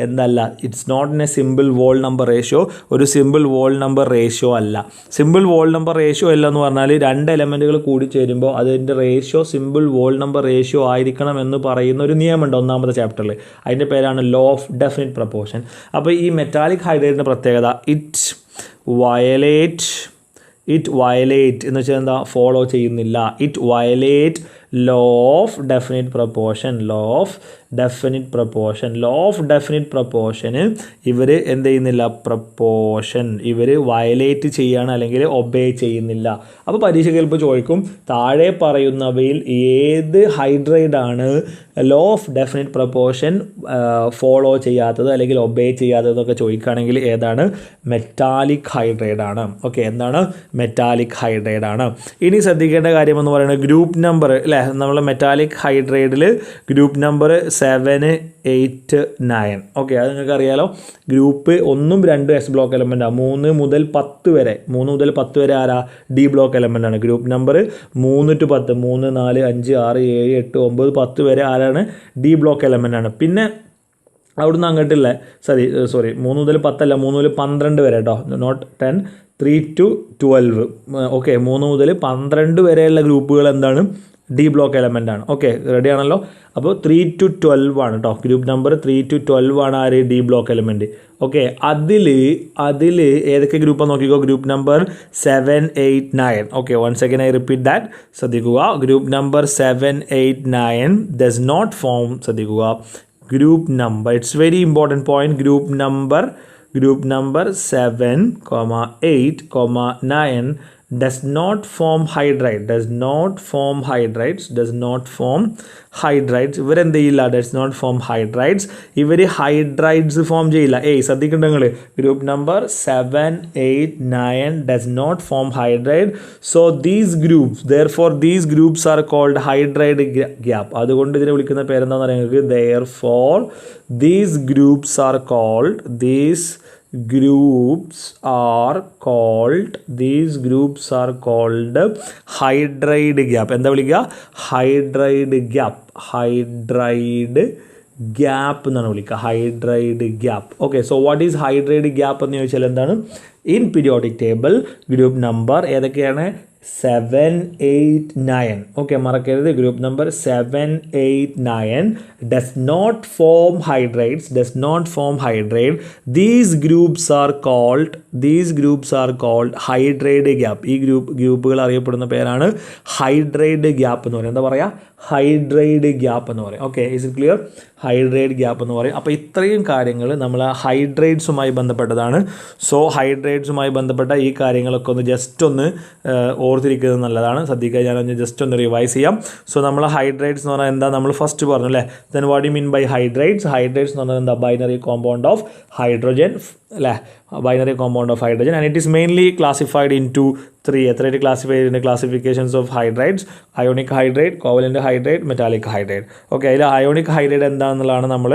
എന്തല്ല, it's not in a simple whole number ratio. ഒരു സിമ്പിൾ വോൾ നമ്പർ റേഷ്യോ അല്ല. സിമ്പിൾ വോൾ നമ്പർ റേഷ്യോ അല്ല എന്ന് പറഞ്ഞാൽ രണ്ട് എലമെൻറ്റുകൾ കൂടി ചേരുമ്പോൾ അതിൻ്റെ ratio simple whole number ratio ആയിരിക്കണം എന്ന് പറയുന്ന ഒരു നിയമമുണ്ട് ഒന്നാമത്തെ ചാപ്റ്ററിൽ. അതിൻ്റെ പേരാണ് ലോ ഓഫ് ഡെഫിനിറ്റ് പ്രപ്പോർഷൻ. അപ്പോൾ ഈ മെറ്റാലിക് ഹൈഡ്രൈഡിൻ്റെ പ്രത്യേകത, ഇറ്റ് വയലേറ്റ് എന്ന് വെച്ചാൽ എന്താ, ഫോളോ ചെയ്യുന്നില്ല. It violate law of definite proportion. Law of definite proportion. Law of definite പ്രപ്പോർഷന് ഇവർ എന്ത് ചെയ്യുന്നില്ല, പ്രപ്പോർഷൻ ഇവർ വയലേറ്റ് ചെയ്യാണ് അല്ലെങ്കിൽ ഒബേ ചെയ്യുന്നില്ല. അപ്പോൾ പരീക്ഷ ചിലപ്പോൾ ചോദിക്കും താഴെ പറയുന്നവയിൽ ഏത് ഹൈഡ്രൈഡാണ് law of definite proportion follow ചെയ്യാത്തത് അല്ലെങ്കിൽ ഒബേ ചെയ്യാത്തതെന്നൊക്കെ ചോദിക്കുകയാണെങ്കിൽ ഏതാണ്, മെറ്റാലിക് ഹൈഡ്രൈഡ് ആണ്. ഓക്കെ, എന്താണ്, മെറ്റാലിക് ഹൈഡ്രൈഡ് ആണ്. ഇനി ശ്രദ്ധിക്കേണ്ട കാര്യം എന്ന് പറയുന്നത് ഗ്രൂപ്പ് നമ്പർ അല്ലേ, നമ്മൾ മെറ്റാലിക് ഹൈഡ്രൈഡിൽ ഗ്രൂപ്പ് നമ്പർ 7, 8, 9. ഓക്കെ, അത് നിങ്ങൾക്ക് അറിയാലോ. Group 1, 2 S block എലമെൻറ്റാണ്. 3 മുതൽ 10 വരെ ആരാ, ഡി ബ്ലോക്ക് എലമെൻ്റ് ആണ്. ഗ്രൂപ്പ് നമ്പർ 3 to 10, 3, 4, 5, 6, 7, 8, 9, 10 വരെ ആരാണ്, ഡി ബ്ലോക്ക് എലമെൻ്റ് ആണ്. പിന്നെ അവിടുന്ന് അങ്ങോട്ടില്ല, സോറി 3 മുതൽ 10 അല്ല, 3 മുതൽ 12 വരെ കേട്ടോ, നോട്ട് 10, 3 to 12. ഓക്കെ, 3 മുതൽ 12 വരെയുള്ള ഗ്രൂപ്പുകൾ എന്താണ്, ഡി ബ്ലോക്ക് എലമെൻ്റ് ആണ്. ഓക്കെ, റെഡി ആണല്ലോ. അപ്പോൾ 3 to 12 ആണ് കേട്ടോ, ഗ്രൂപ്പ് നമ്പർ 3 to 12 ആണ് ആര്, ഡി ബ്ലോക്ക് എലമെൻറ്റ്. ഓക്കെ, അതിൽ ഏതൊക്കെ ഗ്രൂപ്പാണ് നോക്കിക്കോ, group number 7, 8, 9. Okay, once again I repeat that, ശ്രദ്ധിക്കുക. Group number 7, 8, 9 does not form, ശ്രദ്ധിക്കുക, group number, it's very important point, group number 7, 8, 9 does not form hydride, does not form hydrides. ഇവരെന്ത് ചെയ്യില്ല, does not form hydrides. ഇവർ hydrides form ചെയ്യില്ല. ശ്രദ്ധിക്കണ്ട നിങ്ങൾ, group number 7, 8, 9 does not form hydride. So these groups are called hydride gap. അതുകൊണ്ട് ഇതിനെ വിളിക്കുന്ന പേരെന്താണെന്ന് അറിയാം നിങ്ങൾക്ക്. Therefore these groups are called hydride gap. എന്താ വിളിക്കുക, ഹൈഡ്രൈഡ് ഗ്യാപ്പ് എന്നാണ് വിളിക്കുക, hydride gap. Okay, so what is hydride gap എന്ന് ചോദിച്ചാൽ എന്താണ്, in periodic table group number ഏതൊക്കെയാണ്, 7, 8, 9. ഓക്കെ, മറക്കരുത്, group number 7, 8, 9 does not form hydrides. These groups are called hydride gap. ഈ ഗ്രൂപ്പുകൾ അറിയപ്പെടുന്ന പേരാണ് ഹൈഡ്രൈഡ് ഗ്യാപ്പ് എന്ന് പറയും. എന്താ പറയുക, ഹൈഡ്രൈഡ് ഗ്യാപ്പ് എന്ന് പറയും. Okay, is it clear, hydride gap എന്ന് പറയും. അപ്പോൾ ഇത്രയും കാര്യങ്ങൾ നമ്മൾ ഹൈഡ്രൈഡ്സുമായി ബന്ധപ്പെട്ടതാണ്. സോ ഹൈഡ്രൈഡ്സുമായി ബന്ധപ്പെട്ട ഈ കാര്യങ്ങളൊക്കെ ഒന്ന് ജസ്റ്റ് ഒന്ന് ഓർത്തിരിക്കുന്നത് നല്ലതാണ്. ശ്രദ്ധിക്കുക, ഞാനൊന്ന് ജസ്റ്റ് ഒന്ന് റിവൈസ് ചെയ്യാം. സോ നമ്മൾ ഹൈഡ്രൈഡ്സ് എന്ന് പറഞ്ഞാൽ എന്താ, നമ്മൾ ഫസ്റ്റ് പറഞ്ഞു അല്ലേ. Then what you mean by hydrides എന്ന് പറഞ്ഞാൽ എന്താ, ബൈനറി കോമ്പൗണ്ട് ഓഫ് ഹൈഡ്രോജൻ അല്ലേ, binary compound of hydrogen, and it is mainly classified into 3. എത്രയായിട്ട് ക്ലാസിഫൈ ചെയ്യുന്ന classifications of hydrides, ionic hydride, covalent hydride, metallic hydride. Okay, അതിൽ ionic hydride എന്താണെന്നുള്ളതാണ് നമ്മൾ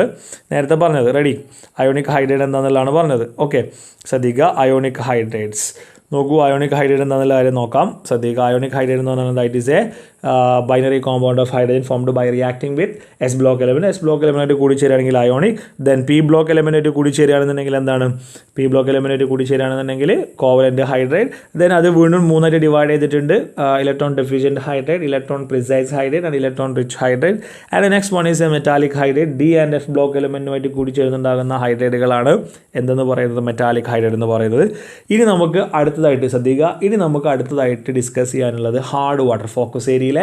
നേരത്തെ പറഞ്ഞത്. റെഡി, അയോണിക് ഹൈഡ്രൈഡ് എന്താണെന്നുള്ളതാണ് പറഞ്ഞത്. Okay, ശ്രദ്ധിക്കുക, അയോണിക് ഹൈഡ്രൈഡ്സ് നോക്കൂ. അയോണിക് ഹൈഡ്രൈഡ് എന്താണെന്നുള്ള കാര്യം നോക്കാം. ശ്രദ്ധിക്കുക, അയോണിക് ഹൈഡ്രൈഡ് എന്ന് പറഞ്ഞാൽ that is a binary compound of hydrogen formed by reacting with S block element. S block എലമെൻറ്റായിട്ട് കൂടിച്ചേരുകയാണെങ്കിൽ അയോണിക്. ദെൻ പി ബ്ലോക്ക് എലമെൻറ്റായിട്ട് കൂടിച്ചേരുകയാണെന്നുണ്ടെങ്കിൽ എന്താണ്, പി ബ്ലോക്ക് എലമെൻറ്റായിട്ട് കൂടിച്ചേരുകയാണെന്നുണ്ടെങ്കിൽ കോവലൻ്റ് ഹൈഡ്രൈഡ്. ദെൻ അത് വീണ്ടും 3ആയിട്ട് ഡിവൈഡ് ചെയ്തിട്ടുണ്ട്, electron deficient hydride, electron precise hydride and electron rich hydride. And next one is a metallic hydride. D and F block എലമെൻറ്റുമായിട്ട് കൂടിച്ചേരുന്നുണ്ടാകുന്ന ഹൈഡ്രൈഡുകളാണ് എന്തെന്ന് പറയുന്നത്, മെറ്റാലിക് ഹൈഡ്രൈഡ് എന്ന് പറയുന്നത്. ഇനി നമുക്ക് അടുത്തതായിട്ട് ശ്രദ്ധിക്കുക, ഡിസ്കസ് ചെയ്യാനുള്ളത് ഹാർഡ് വാട്ടർ. ഫോക്കസ് ഏരിയയിലെ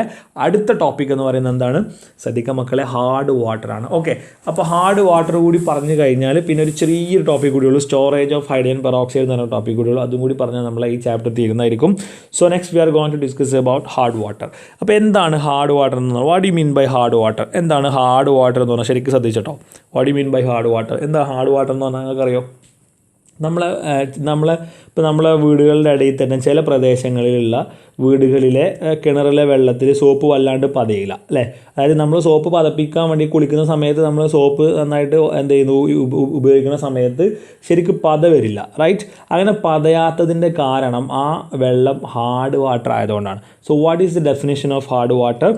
അടുത്ത ടോപ്പിക് എന്ന് പറയുന്നത് എന്താണ്, ശ്രദ്ധിക്കുക മക്കളെ, ഹാർഡ് വാട്ടർ ആണ്. ഓക്കെ, അപ്പോൾ ഹാർഡ് വാട്ടർ കൂടി പറഞ്ഞു കഴിഞ്ഞാൽ പിന്നെ ഒരു ചെറിയൊരു ടോപ്പിക് കൂടിയുള്ളൂ, സ്റ്റോറേജ് ഓഫ് ഹൈഡ്രജൻ പെറോക്സൈഡ് എന്ന് പറഞ്ഞ ടോപ്പിക് കൂടിയുള്ളൂ. അതും കൂടി പറഞ്ഞാൽ നമ്മൾ ഈ ചാപ്റ്റർ തീരുന്നതായിരിക്കും. So next we are going to discuss about hard water. അപ്പോൾ എന്താണ് ഹാർഡ് വാട്ടർ എന്ന് പറഞ്ഞാൽ, what you mean by hard water, എന്താണ് ഹാർഡ് വാട്ടർ എന്ന് പറഞ്ഞാൽ ശരിക്കും ശ്രദ്ധിച്ചിട്ടോ. What you mean by hard water, എന്താ ഹാർഡ് വാട്ടർ എന്ന് പറഞ്ഞാൽ നിങ്ങൾക്കറിയോ, നമ്മളെ വീടുകളുടെ ഇടയിൽ തന്നെ ചില പ്രദേശങ്ങളിലുള്ള വീടുകളിലെ കിണറിലെ വെള്ളത്തിൽ സോപ്പ് വല്ലാണ്ട് പതയില്ല അല്ലേ. അതായത് നമ്മൾ സോപ്പ് പതപ്പിക്കാൻ വേണ്ടി കുളിക്കുന്ന സമയത്ത് നമ്മൾ സോപ്പ് നന്നായിട്ട് എന്ത് ചെയ്യുന്നു, ഉപയോഗിക്കുന്ന സമയത്ത് ശരിക്കും പത വരില്ല, റൈറ്റ്. അങ്ങനെ പതയാത്തതിൻ്റെ കാരണം ആ വെള്ളം ഹാർഡ് വാട്ടർ ആയതുകൊണ്ടാണ്. So what is the definition of hard water?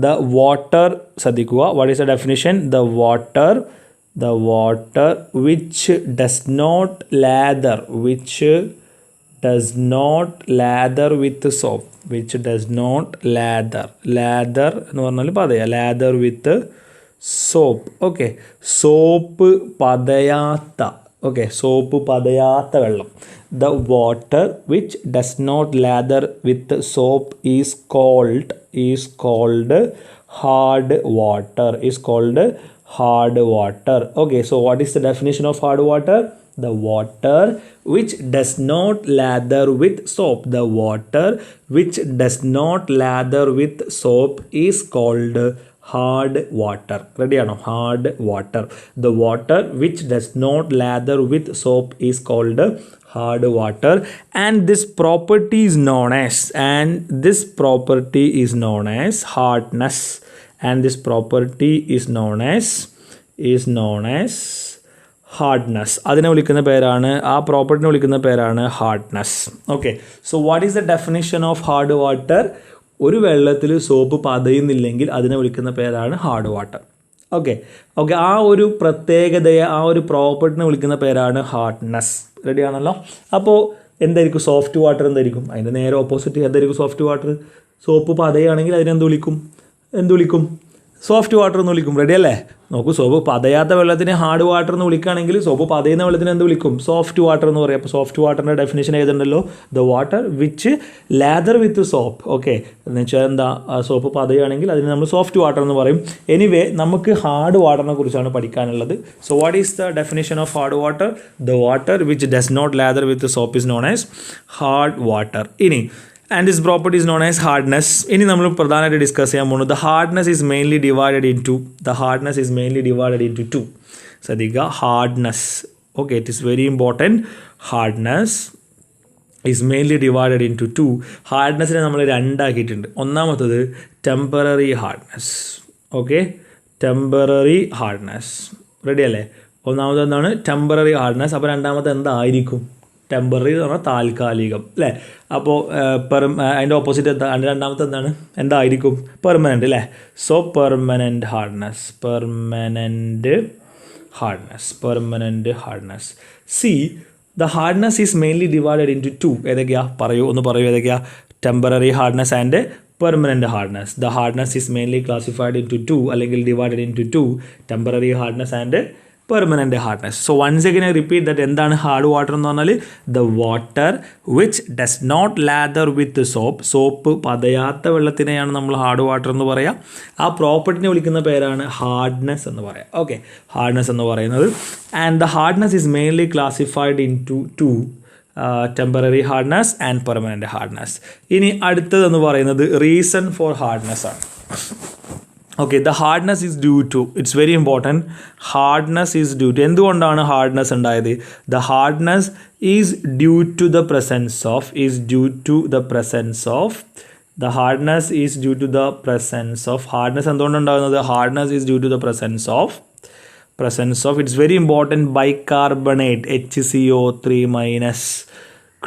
The water, ശ്രദ്ധിക്കുക, what is the definition? The water which does not lather with soap, lather എന്ന് പറഞ്ഞാൽ പതയാ, lather with soap. ഓക്കെ, സോപ്പ് പതയാത്ത വെള്ളം. The water which does not lather with soap is called hard water. hard water. Okay, so what is the definition of hard water? The water which does not lather with soap. The water which does not lather with soap is called hard water. Ready or no? Hard water. The water which does not lather with soap is called hard water, and this property is known as hardness, and this property is known as hardness. അതിനെ വിളിക്കുന്ന പേരാണ്, ആ പ്രോപ്പർട്ടിനെ വിളിക്കുന്ന പേരാണ് hardness. Okay, so what is the definition of hard water? ഒരു വെള്ളത്തിൽ soap പതയുന്നില്ലെങ്കിൽ അതിനെ വിളിക്കുന്ന പേരാണ് ഹാർഡ് വാട്ടർ. ഓക്കെ, ആ ഒരു പ്രത്യേകതയെ, ആ ഒരു പ്രോപ്പർട്ടിനെ വിളിക്കുന്ന പേരാണ് ഹാർഡ്നെസ്. റെഡി ആണല്ലോ? അപ്പോൾ എന്തായിരിക്കും സോഫ്റ്റ് വാട്ടർ? എന്തായിരിക്കും അതിൻ്റെ നേരെ ഓപ്പോസിറ്റ്? എന്തായിരിക്കും സോഫ്റ്റ് വാട്ടർ? സോപ്പ് പതയാണെങ്കിൽ അതിനെന്ത് വിളിക്കും? സോഫ്റ്റ് വാട്ടർ എന്ന് വിളിക്കും. റെഡി അല്ലേ? നോക്കൂ, സോപ്പ് പതയാത്ത വെള്ളത്തിനെ ഹാർഡ് വാട്ടർ എന്ന് വിളിക്കുകയാണെങ്കിൽ സോപ്പ് പതയുന്ന വെള്ളത്തിന് എന്ത് വിളിക്കും? സോഫ്റ്റ് വാട്ടർ എന്ന് പറയും. അപ്പോൾ സോഫ്റ്റ് വാട്ടറിൻ്റെ ഡെഫിനേഷൻ എഴുതുന്നുണ്ടല്ലോ, the water which lather with soap. Okay, എന്ന് വെച്ചാൽ എന്താ, സോപ്പ് പതയാണെങ്കിൽ അതിന് നമ്മൾ സോഫ്റ്റ് വാട്ടർ എന്ന് പറയും. എനിവേ, നമുക്ക് ഹാർഡ് വാട്ടറിനെ കുറിച്ചാണ് പഠിക്കാനുള്ളത്. So what is the definition of hard water? The water which does not lather with soap is known as hard water. ഇനി and this property is known as hardness. ഇനി നമ്മൾ പ്രധാനമായിട്ട് ഡിസ്കസ് ചെയ്യാൻ പോകുന്നത് the hardness is mainly divided into two. ശ്രദ്ധിക്കുക, hardness. Okay, it is very important. Hardness is mainly divided into two. ഹാർഡ്നെസ്സിനെ നമ്മൾ രണ്ടാക്കിയിട്ടുണ്ട്. ഒന്നാമത്തത് temporary hardness. Okay, temporary hardness. Ready അല്ലേ? ഒന്നാമത് എന്താണ്? Temporary hardness. അപ്പോൾ രണ്ടാമത്തെ എന്തായിരിക്കും? ടെമ്പററി എന്ന് പറഞ്ഞാൽ താൽക്കാലികം അല്ലേ? അപ്പോൾ അതിൻ്റെ ഓപ്പോസിറ്റ് രണ്ടാമത്തെ എന്താണ്? എന്തായിരിക്കും? പെർമനൻ്റ് അല്ലേ? So permanent hardness. See, the hardness is mainly divided into two. ഏതൊക്കെയാ? ഒന്ന് പറയൂ ഏതൊക്കെയാ? Temporary hardness and permanent hardness. The hardness is mainly classified into two, അല്ലെങ്കിൽ divided into two, temporary hardness and permanent hardness. So once again I repeat that. എന്താണ് hard water എന്ന് പറഞ്ഞാൽ? The water which does not lather with soap. Soap പതയാത്ത വെള്ളത്തിനെയാണ് നമ്മൾ hard water എന്ന് പറയുക. ആ പ്രോപ്പർട്ടിനെ വിളിക്കുന്ന പേരാണ് ഹാർഡ്നെസ് എന്ന് പറയാം. ഓക്കെ, ഹാർഡ്നെസ് എന്ന് പറയുന്നത്. And the hardness is mainly classified into temporary hardness and permanent hardness. ഇനി അടുത്തതെന്ന് പറയുന്നത് റീസൺ ഫോർ ഹാർഡ്നെസ് ആണ്. Okay, the hardness is due to, it's very important. Hardness is due to. എന്തുകൊണ്ടാണ് hardness ഉണ്ടായത്? The hardness is due to the presence of hardness എന്തുകൊണ്ടുണ്ടാകുന്നത്? Hardness is due to the presence of it's very important bicarbonate, HCO3-,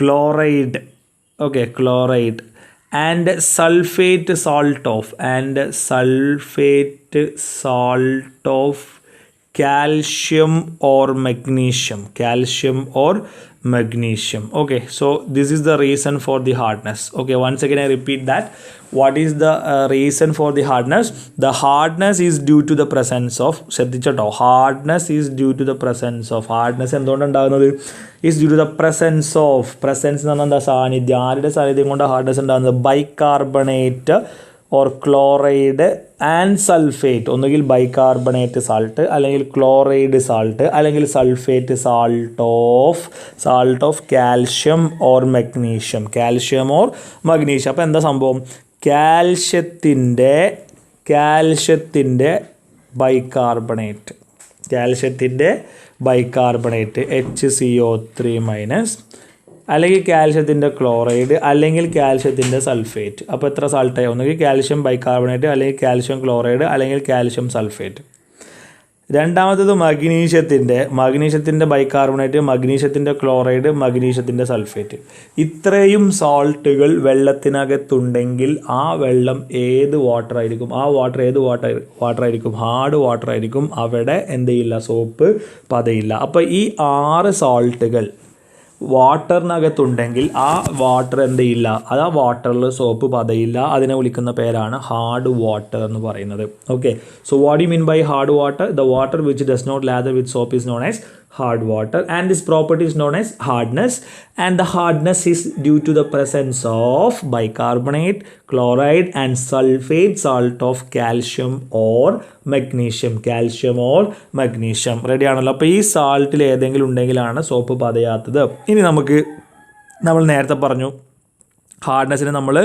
chloride, okay, chloride, and sulfate salt of calcium or magnesium. Okay, so this is the reason for the hardness. Okay, once again I repeat that. What is the reason for the hardness? The hardness is due to the presence of, ശ്രദ്ധിച്ചോ, hardness is due to the presence of. hardness എന്തുകൊണ്ടുണ്ടാകുന്നത്? is due to the presence of. presence എന്ന് പറഞ്ഞാൽ എന്താ? സാന്നിധ്യം. ആരുടെ സാന്നിധ്യം കൊണ്ട് hardness ഉണ്ടാകുന്നത്? Bicarbonate or chloride and sulphate. ഒന്നുകിൽ ബൈകാർബണേറ്റ് സാൾട്ട്, അല്ലെങ്കിൽ ക്ലോറൈഡ് സാൾട്ട്, അല്ലെങ്കിൽ sulphate salt of calcium or magnesium. അപ്പോൾ എന്താ സംഭവം? കാൽഷ്യത്തിൻ്റെ ബൈകാർബണേറ്റ്, HCO3-, അല്ലെങ്കിൽ കാൽഷ്യത്തിൻ്റെ ക്ലോറൈഡ്, അല്ലെങ്കിൽ കാൽഷ്യത്തിൻ്റെ സൾഫേറ്റ്. അപ്പോൾ എത്ര സാൾട്ടായി? ഒന്നുകിൽ കാൽഷ്യം ബൈകാർബണേറ്റ്, അല്ലെങ്കിൽ കാൽഷ്യം ക്ലോറൈഡ്, അല്ലെങ്കിൽ കാൽഷ്യം സൾഫേറ്റ്. രണ്ടാമത്തത് മഗ്നീഷ്യത്തിൻ്റെ ബൈകാർബണേറ്റ്, മഗ്നീഷ്യത്തിൻ്റെ ക്ലോറൈഡ്, മഗ്നീഷ്യത്തിൻ്റെ സൾഫേറ്റ്. ഇത്രയും സാൾട്ടുകൾ വെള്ളത്തിനകത്തുണ്ടെങ്കിൽ ആ വെള്ളം ഏത് വാട്ടർ ആയിരിക്കും? ആ വാട്ടർ ഏത് വാട്ടർ ആയിരിക്കും? ഹാർഡ് വാട്ടർ ആയിരിക്കും. അവിടെ എന്ത് ചെയ്യില്ല? സോപ്പ് പതയില്ല. അപ്പോൾ ഈ 6 സാൾട്ടുകൾ വാട്ടറിനകത്തുണ്ടെങ്കിൽ ആ വാട്ടർ എന്ത് ചെയ്യില്ല? അത് ആ വാട്ടറിൽ സോപ്പ് പതയില്ല. അതിനെ വിളിക്കുന്ന പേരാണ് ഹാർഡ് വാട്ടർ എന്ന് പറയുന്നത്. Okay, so what you mean by hard water? The water which does not lather with soap is known as hard water, and this property is known as hardness, and the hardness is due to the presence of bicarbonate, chloride and sulfate salt of calcium or magnesium. Ready ആണല്ലോ. അപ്പോൾ ഈ സാൾട്ടിൽ ഏതെങ്കിലും ഉണ്ടെങ്കിലാണ് soap പതയാത്തത്. ഇനി നമ്മൾ നേരത്തെ പറഞ്ഞു ഹാർഡ്നെസ്സിനെ നമ്മൾ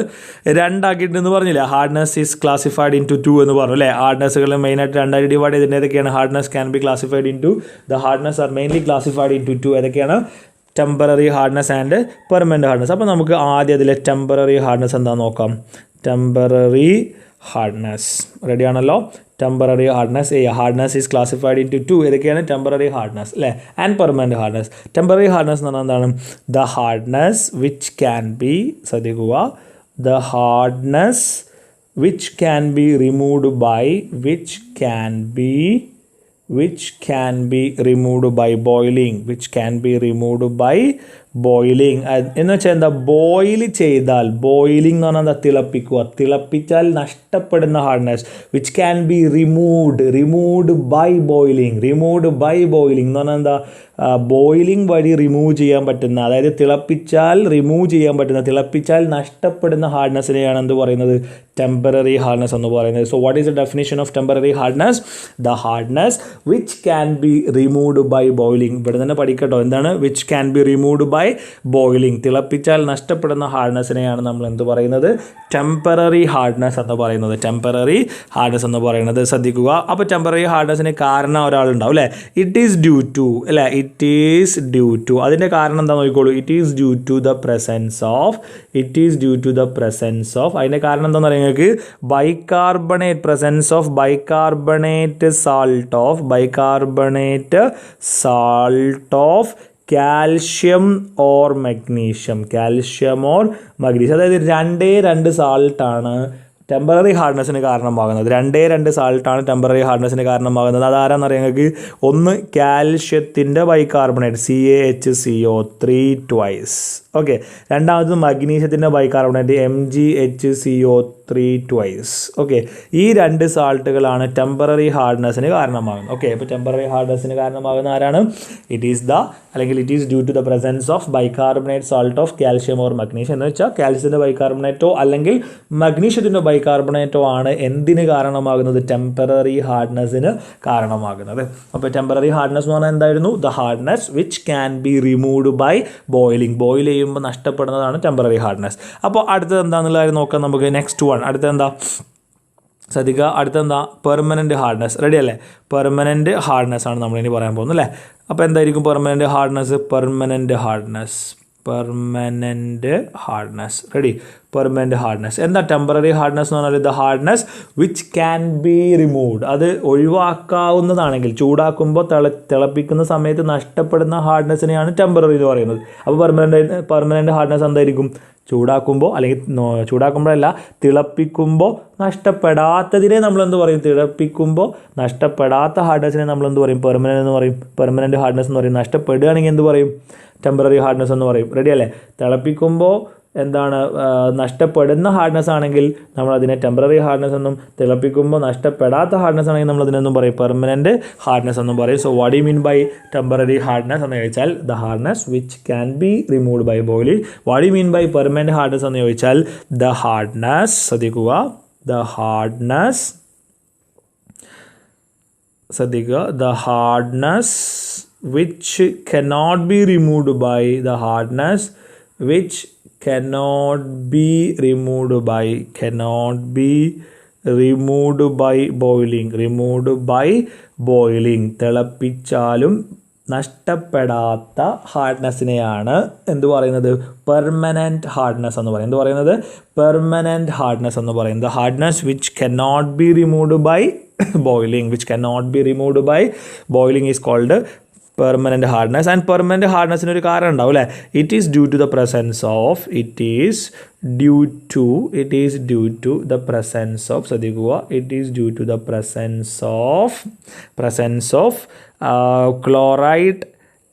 രണ്ടാക്കിയിട്ടെന്ന് പറഞ്ഞില്ലേ. Hardness is classified into 2 എന്ന് പറഞ്ഞു അല്ലേ. ഹാർഡ്നെസ്സുകൾ മെയിനായിട്ട് രണ്ടായിട്ട് ഡിവൈഡ് ചെയ്തിട്ട് ഏതൊക്കെയാണ്? Hardness can be classified into the hardness are mainly classified into 2. ഏതൊക്കെയാണ്? Temporary hardness and permanent hardness. അപ്പോൾ നമുക്ക് ആദ്യം അതിലെ ടെമ്പററി ഹാർഡ്നെസ് എന്താണെന്ന് നോക്കാം. ടെമ്പററി ഹാർഡ്നെസ് റെഡി ആണല്ലോ. Temporary hardness hardness is classified into 2. ഏതൊക്കെയാണ്? ടെമ്പററി ഹാർഡ്നെസ് അല്ലേ and permanent hardness. Temporary hardness എന്ന് പറഞ്ഞാൽ എന്താണ്? The hardness which can be, ശ്രദ്ധിക്കുക, the hardness which can be removed by boiling. എന്ന് വെച്ചാൽ എന്താ? ബോയിൽ ചെയ്താൽ, ബോയിലിംഗ് എന്ന് പറഞ്ഞാൽ എന്താ? തിളപ്പിച്ചാൽ നഷ്ടപ്പെടുന്ന hardness. Which can be removed by boiling എന്ന് പറഞ്ഞാൽ എന്താ? ബോയിലിംഗ് വഴി റിമൂവ് ചെയ്യാൻ പറ്റുന്ന, അതായത് തിളപ്പിച്ചാൽ റിമൂവ് ചെയ്യാൻ പറ്റുന്ന, തിളപ്പിച്ചാൽ നഷ്ടപ്പെടുന്ന ഹാർഡ്നെസ്സിനെയാണ് എന്ത് പറയുന്നത്? ടെമ്പററി ഹാർഡ്നെസ് എന്ന് പറയുന്നത്. So what is the definition of temporary hardness? The hardness which can be removed by boiling. ഇവിടെ തന്നെ പഠിക്കട്ടോ, എന്താണ് which can be removed by boiling? തിളപ്പിച്ചാൽ നഷ്ടപ്പെടുന്ന ഹാർഡ്നെസ്സിനെയാണ് നമ്മൾ എന്ത് പറയുന്നത്? ടെമ്പററി ഹാർഡ്നെസ് എന്ന് പറയുന്നത്. ശ്രദ്ധിക്കുക. അപ്പോൾ ടെമ്പററി ഹാർഡ്നെസ്സിന് കാരണം ഒരാളുണ്ടാവും അല്ലേ. ഇറ്റ് ഈസ് ഡ്യൂ ടു അല്ലേ, അതിൻ്റെ കാരണം എന്താ നോക്കിക്കോളൂ. It is due to the presence of അതിൻ്റെ കാരണം എന്താണെന്ന് പറയുക നിങ്ങൾക്ക്? Bicarbonate salt of calcium or magnesium. അതായത് രണ്ട് സാൾട്ടാണ് ടെമ്പററി ഹാർഡ്നെസ്സിന് കാരണമാകുന്നത്. 2 സാൾട്ടാണ് ടെമ്പററി ഹാർഡ്നെസ്സിന് കാരണമാകുന്നത്. അതാരാന്ന് അറിയാം നിങ്ങൾക്ക്? ഒന്ന് കാൽഷ്യത്തിൻ്റെ ബൈകാർബണേറ്റ് CaHCO3 ട്വൈസ്. ഓക്കെ. രണ്ടാമത് മഗ്നീഷ്യത്തിൻ്റെ ബൈകാർബണേറ്റ് MgHCO3 ട്വൈസ്. ഓക്കെ. ഈ 2 സാൾട്ടുകളാണ് ടെമ്പററി ഹാർഡ്നെസ്സിന് കാരണമാകുന്നത്. ഓക്കെ. അപ്പോൾ ടെമ്പററി ഹാർഡ്നെസ്സിന് കാരണമാകുന്ന ആരാണ്? It is due to the presence of bicarbonate salt of calcium or magnesium. എന്ന് വെച്ചാൽ കാൽഷ്യത്തിൻ്റെ ബൈകാർബണേറ്റോ അല്ലെങ്കിൽ മഗ്നീഷ്യത്തിൻ്റെ ബൈകാർബണേറ്റോ ആണ് എന്തിന് കാരണമാകുന്നത്? ടെമ്പററി ഹാർഡ്നെസ്സിന് കാരണമാകുന്നത്. അപ്പോൾ ടെമ്പററി ഹാർഡ്നെസ് എന്ന് പറഞ്ഞാൽ എന്തായിരുന്നു? The hardness which can be removed by boiling. Boil ചെയ്യുമ്പോൾ നഷ്ടപ്പെടുന്നതാണ് ടെമ്പററി ഹാർഡ്നെസ്. അപ്പോൾ അടുത്തത് എന്താണെന്നുള്ളത് നോക്കാം നമുക്ക്. നെക്സ്റ്റ് വൺ, അടുത്തെന്താ? ശ്രദ്ധിക്കുക. അടുത്തെന്താ? Permanent hardness. റെഡി അല്ലേ? പെർമനൻറ്റ് ഹാർഡ്നെസ് ആണ് നമ്മളിനി പറയാൻ പോകുന്നത് അല്ലേ. അപ്പോൾ എന്തായിരിക്കും permanent hardness? Ready. Permanent hardness എന്താ? ടെമ്പററി ഹാർഡ്നെസ് എന്ന് പറഞ്ഞാൽ the hardness which can be removed. അത് ഒഴിവാക്കാവുന്നതാണെങ്കിൽ, ചൂടാക്കുമ്പോൾ തിളപ്പിക്കുന്ന സമയത്ത് നഷ്ടപ്പെടുന്ന ഹാർഡ്നെസ്സിനെയാണ് ടെമ്പററി എന്ന് പറയുന്നത്. അപ്പോൾ പെർമനൻറ്റ് ഹാർഡ്നെസ് എന്തായിരിക്കും? ചൂടാക്കുമ്പോഴല്ല, തിളപ്പിക്കുമ്പോൾ നഷ്ടപ്പെടാത്തതിനെ നമ്മളെന്ത് പറയും? തിളപ്പിക്കുമ്പോൾ നഷ്ടപ്പെടാത്ത ഹാർഡ്നെസ്സിനെ നമ്മളെന്ത് പറയും? പെർമനൻറ്റ് ഹാർഡ്നെസ് എന്ന് പറയും. നഷ്ടപ്പെടുകയാണെങ്കിൽ എന്ത് പറയും? ടെമ്പററി ഹാർഡ്നെസ് എന്ന് പറയും. റെഡി അല്ലേ? തിളപ്പിക്കുമ്പോൾ എന്താണ് നഷ്ടപ്പെടുന്ന ഹാർഡ്നെസ് ആണെങ്കിൽ നമ്മളതിനെ ടെമ്പററി ഹാർഡ്നെസ് എന്നും, തിളപ്പിക്കുമ്പോൾ നഷ്ടപ്പെടാത്ത ഹാർഡ്നെസ് ആണെങ്കിൽ നമ്മളതിനെന്നും പറയും പെർമനൻറ്റ് ഹാർഡ്നെസ് എന്നും പറയും. So what you mean by temporary hardness എന്ന് ചോദിച്ചാൽ the hardness which can be removed by boiling. What you mean by permanent hardness എന്ന് ചോദിച്ചാൽ ദ ഹാർഡ്നെസ്, ശ്രദ്ധിക്കുക, the hardness which cannot be removed by the hardness which cannot be removed by boiling. തിളപ്പിച്ചാലും നഷ്ടപ്പെടാത്ത ഹാർഡ്നെസ്സിനെയാണ് എന്ത് പറയുന്നത്? Permanent hardness എന്ന് പറയും. എന്ത് പറയുന്നത്? Permanent hardness എന്ന് പറയുന്നത്. Hardness which cannot be removed by boiling is called permanent hardness. And permanent ഹാർഡ്നെസ്സിന് ഒരു കാരണം ഉണ്ടാവും അല്ലേ. It is due to the presence of ശ്രദ്ധിക്കുക, it is due to the presence of chloride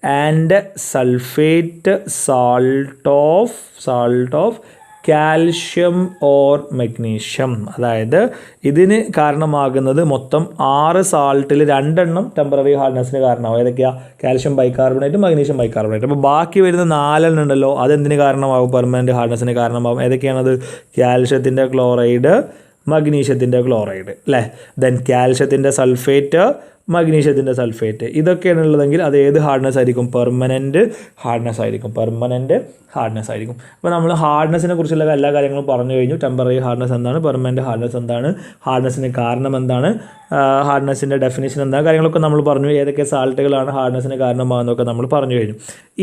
and sulphate salt of calcium or magnesium. അതായത് ഇതിന് കാരണമാകുന്നത് മൊത്തം 6 സാൾട്ടിൽ 2 എണ്ണം ടെമ്പററി ഹാർഡ്നെസ്സിന് കാരണമാകും. ഏതൊക്കെയാണ്? Calcium bicarbonate, magnesium bicarbonate. അപ്പോൾ ബാക്കി വരുന്ന 4 എണ്ണം ഉണ്ടല്ലോ, അതെന്തിന് കാരണമാകും? പെർമനൻറ്റ് ഹാർഡ്നെസ്സിന് കാരണമാകും. ഏതൊക്കെയാണത്? കാൽഷ്യത്തിൻ്റെ ക്ലോറൈഡ്, മഗ്നീഷ്യത്തിൻ്റെ ക്ലോറൈഡ് അല്ലേ. ദെൻ കാൽഷ്യത്തിൻ്റെ സൾഫേറ്റ്, മഗ്നീഷ്യത്തിൻ്റെ സൾഫേറ്റ്. ഇതൊക്കെയാണ് ഉള്ളതെങ്കിൽ അത് ഏത് ഹാർഡ്നെസ് ആയിരിക്കും? പെർമനൻറ്റ് ഹാർഡ്നെസ് ആയിരിക്കും. പെർമനൻറ്റ് ഹാർഡ്നെസ് ആയിരിക്കും. അപ്പോൾ നമ്മൾ ഹാർഡ്നെസ്സിനെ കുറിച്ചുള്ള എല്ലാ കാര്യങ്ങളും പറഞ്ഞു കഴിഞ്ഞു. ടെമ്പററി ഹാർഡ്നെസ് എന്താണ്, പെർമനൻറ്റ് ഹാർഡ്നെസ് എന്താണ്, ഹാർഡ്നെസ്സിന് കാരണം എന്താണ്, ഹാർഡ്നെസ്സിൻ്റെ ഡെഫിനിഷൻ എന്താണ്, കാര്യങ്ങളൊക്കെ നമ്മൾ പറഞ്ഞു. ഏതൊക്കെ സാൾട്ടുകളാണ് ഹാർഡ്നെസ്സിന് കാരണമാകുന്നതൊക്കെ നമ്മൾ പറഞ്ഞു കഴിഞ്ഞു.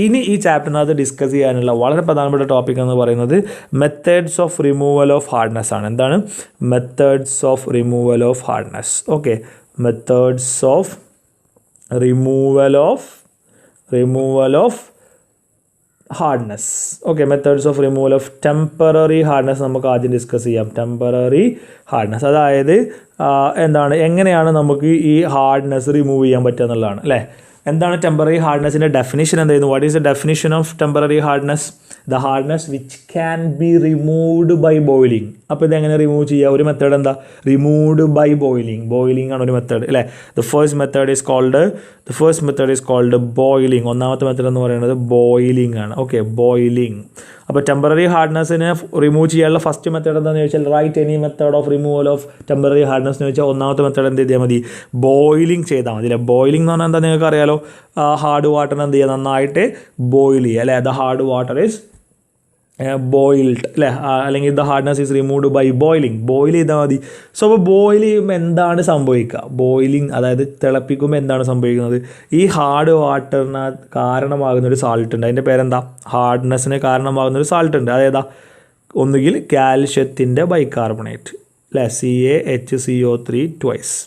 ഇനി ഈ ചാപ്റ്ററിനകത്ത് ഡിസ്കസ് ചെയ്യാനുള്ള വളരെ പ്രധാനപ്പെട്ട ടോപ്പിക് എന്ന് പറയുന്നത് methods of removal of hardness ആണ്. എന്താണ്? Methods of removal of hardness. Okay, methods of removal of hardness. Okay, methods of removal of temporary hardness നമുക്ക് ആദ്യം ഡിസ്കസ് ചെയ്യാം. ടെമ്പററി ഹാർഡ്നെസ് അതായത് എന്താണ്, എങ്ങനെയാണ് നമുക്ക് ഈ ഹാർഡ്നെസ് റിമൂവ് ചെയ്യാൻ പറ്റുക എന്നുള്ളതാണ് അല്ലേ. എന്താണ് ടെമ്പററി ഹാർഡ്നെസ്സിൻ്റെ ഡെഫിനിഷൻ എന്തായിരുന്നു? What is the definition of temporary hardness? The hardness which can be removed by boiling. അപ്പോൾ ഇതെങ്ങനെ റിമൂവ് ചെയ്യുക? ഒരു മെത്തേഡ് എന്താ? Removed by boiling. ബോയിലിംഗ് ആണ് ഒരു മെത്തേഡ് അല്ലേ. The first method is called boiling. ഒന്നാമത്തെ മെത്തേഡ് എന്ന് പറയുന്നത് ബോയിലിംഗ് ആണ്. Okay, boiling. അപ്പോൾ ടെമ്പററി ഹാർഡ്നെസ്സിനെ റിമൂവ് ചെയ്യാനുള്ള ഫസ്റ്റ് മെത്തേഡ് എന്താണെന്ന് ചോദിച്ചാൽ write any method of removal of temporary hardness എന്ന് വെച്ചാൽ ഒന്നാമത്തെ മെത്തേഡ് എന്ത് ചെയ്താൽ മതി? ബോയിലിംഗ് ചെയ്താൽ മതി അല്ലേ. ബോയിലിംഗ് എന്ന് പറഞ്ഞാൽ എന്താ നിങ്ങൾക്ക് അറിയാലോ, ഹാർഡ് വാട്ടറിനെ എന്ത് ചെയ്യുക? നന്നായിട്ട് ബോയിൽ ചെയ്യുക അല്ലേ. The hard water is boiled അല്ലേ, അല്ലെങ്കിൽ the hardness is removed by boiling. Boil ചെയ്താൽ മതി. സോ അപ്പോൾ ബോയിൽ ചെയ്യുമ്പോൾ എന്താണ് സംഭവിക്കുക? ബോയിലിംഗ് അതായത് തിളപ്പിക്കുമ്പോൾ എന്താണ് സംഭവിക്കുന്നത്? ഈ ഹാർഡ് വാട്ടറിന് കാരണമാകുന്നൊരു സാൾട്ട് ഉണ്ട്. അതിൻ്റെ പേരെന്താ? ഹാർഡ്നെസ്സിന് കാരണമാകുന്നൊരു സാൾട്ട് ഉണ്ട്. അതേതാ? ഒന്നുകിൽ കാൽഷ്യത്തിൻ്റെ ബൈകാർബണേറ്റ് അല്ലേ, CaHCO3 ട്വൈസ്.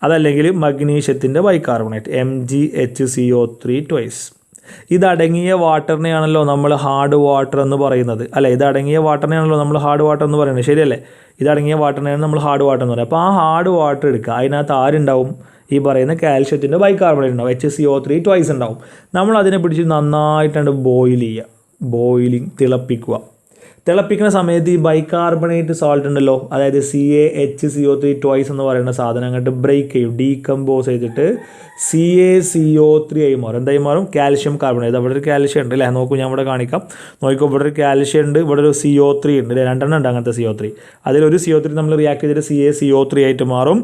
അതല്ലെങ്കിൽ മഗ്നീഷ്യത്തിൻ്റെ ബൈകാർബണേറ്റ് MgHCO3 ട്വൈസ്. ഇതടങ്ങിയ വാട്ടറിനെയാണല്ലോ നമ്മൾ ഹാർഡ് വാട്ടർ എന്ന് പറയുന്നത് അല്ലേ. ഇതടങ്ങിയ വാട്ടറിനെയാണല്ലോ നമ്മൾ ഹാർഡ് വാട്ടർ എന്ന് പറയുന്നത്, ശരിയല്ലേ. ഇതടങ്ങിയ വാട്ടറിനെയാണ് നമ്മൾ ഹാർഡ് വാട്ടർ എന്ന് പറയുന്നത്. അപ്പോൾ ആ ഹാർഡ് വാട്ടർ എടുക്കുക. അതിനകത്ത് ആരുണ്ടാവും? ഈ പറയുന്ന കാൽഷ്യത്തിൻ്റെ ബൈകാർബണേറ്റ് ഉണ്ടാവും, HCO3 ട്വൈസ് ഉണ്ടാവും. നമ്മൾ അതിനെ പിടിച്ച് നന്നായിട്ടാണ് ബോയിൽ ചെയ്യുക. ബോയിലിംഗ്, തിളപ്പിക്കുക. തിളപ്പിക്കുന്ന സമയത്ത് ഈ ബൈകാർബണേറ്റ് സാൾട്ട് ഉണ്ടല്ലോ, അതായത് CaHCO3 ട്വൈസ് എന്ന് പറയുന്ന സാധനം അങ്ങോട്ട് ബ്രേക്ക് ചെയ്യും, ഡീകമ്പോസ് ചെയ്തിട്ട് CaCO3 ആയി മാറും. എന്തായി മാറും? Calcium carbonate. അവിടെ ഒരു കാൽഷ്യം ഉണ്ട് അല്ലേ. നോക്കൂ, ഞാൻ ഇവിടെ കാണിക്കാം. നോക്കിക്കോ, ഇവിടെ ഒരു കാൽഷ്യം ഉണ്ട്, ഇവിടെ ഒരു CO3 ഉണ്ട് അല്ലേ. 2 എണ്ണം ഉണ്ട് അങ്ങനത്തെ CO3. അതിലൊരു CO3 നമ്മൾ റിയാക്ട് ചെയ്തിട്ട് CaCO3 ആയിട്ട് മാറും.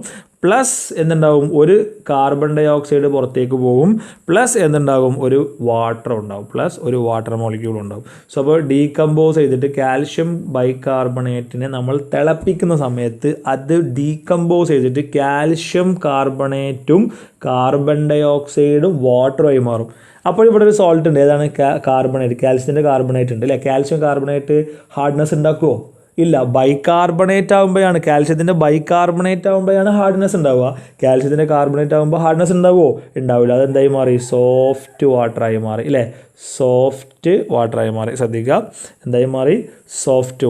പ്ലസ് എന്തുണ്ടാവും? ഒരു കാർബൺ ഡൈ ഓക്സൈഡ് പുറത്തേക്ക് പോകും. പ്ലസ് എന്തുണ്ടാകും? ഒരു വാട്ടർ ഉണ്ടാവും. പ്ലസ് ഒരു വാട്ടർ മോളിക്യൂൾ ഉണ്ടാവും. സോ അപ്പോൾ ഡീകമ്പോസ് ചെയ്തിട്ട് കാൽഷ്യം ബൈകാർബണേറ്റിനെ നമ്മൾ തിളപ്പിക്കുന്ന സമയത്ത് അത് ഡീകമ്പോസ് ചെയ്തിട്ട് കാൽഷ്യം കാർബണേറ്റും കാർബൺ ഡൈ ഓക്സൈഡും വാട്ടറുമായി മാറും. അപ്പോൾ ഇവിടെ ഒരു സോൾട്ട് ഉണ്ട്. ഏതാണ്? കാർബണേറ്റ്. കാൽഷ്യത്തിൻ്റെ കാർബണേറ്റ് ഉണ്ട് അല്ലേ. കാൽഷ്യം കാർബണേറ്റ് ഹാർഡ്നെസ് ഉണ്ടാക്കുമോ? ഇല്ല. ബൈകാർബണേറ്റ് ആകുമ്പോഴാണ്, കാൽഷ്യത്തിൻ്റെ ബൈകാർബണേറ്റ് ആകുമ്പോഴാണ് ഹാർഡ്നെസ് ഉണ്ടാവുക. കാൽഷ്യത്തിൻ്റെ കാർബണേറ്റ് ആകുമ്പോൾ ഹാർഡ്നെസ് ഉണ്ടാവുമോ? ഉണ്ടാവില്ല. അതെന്തായി മാറി? സോഫ്റ്റ് വാട്ടറായി മാറി അല്ലേ. സോഫ്റ്റ് വാട്ടറായി മാറി. ശ്രദ്ധിക്കുക, എന്തായി മാറി? സോഫ്റ്റ്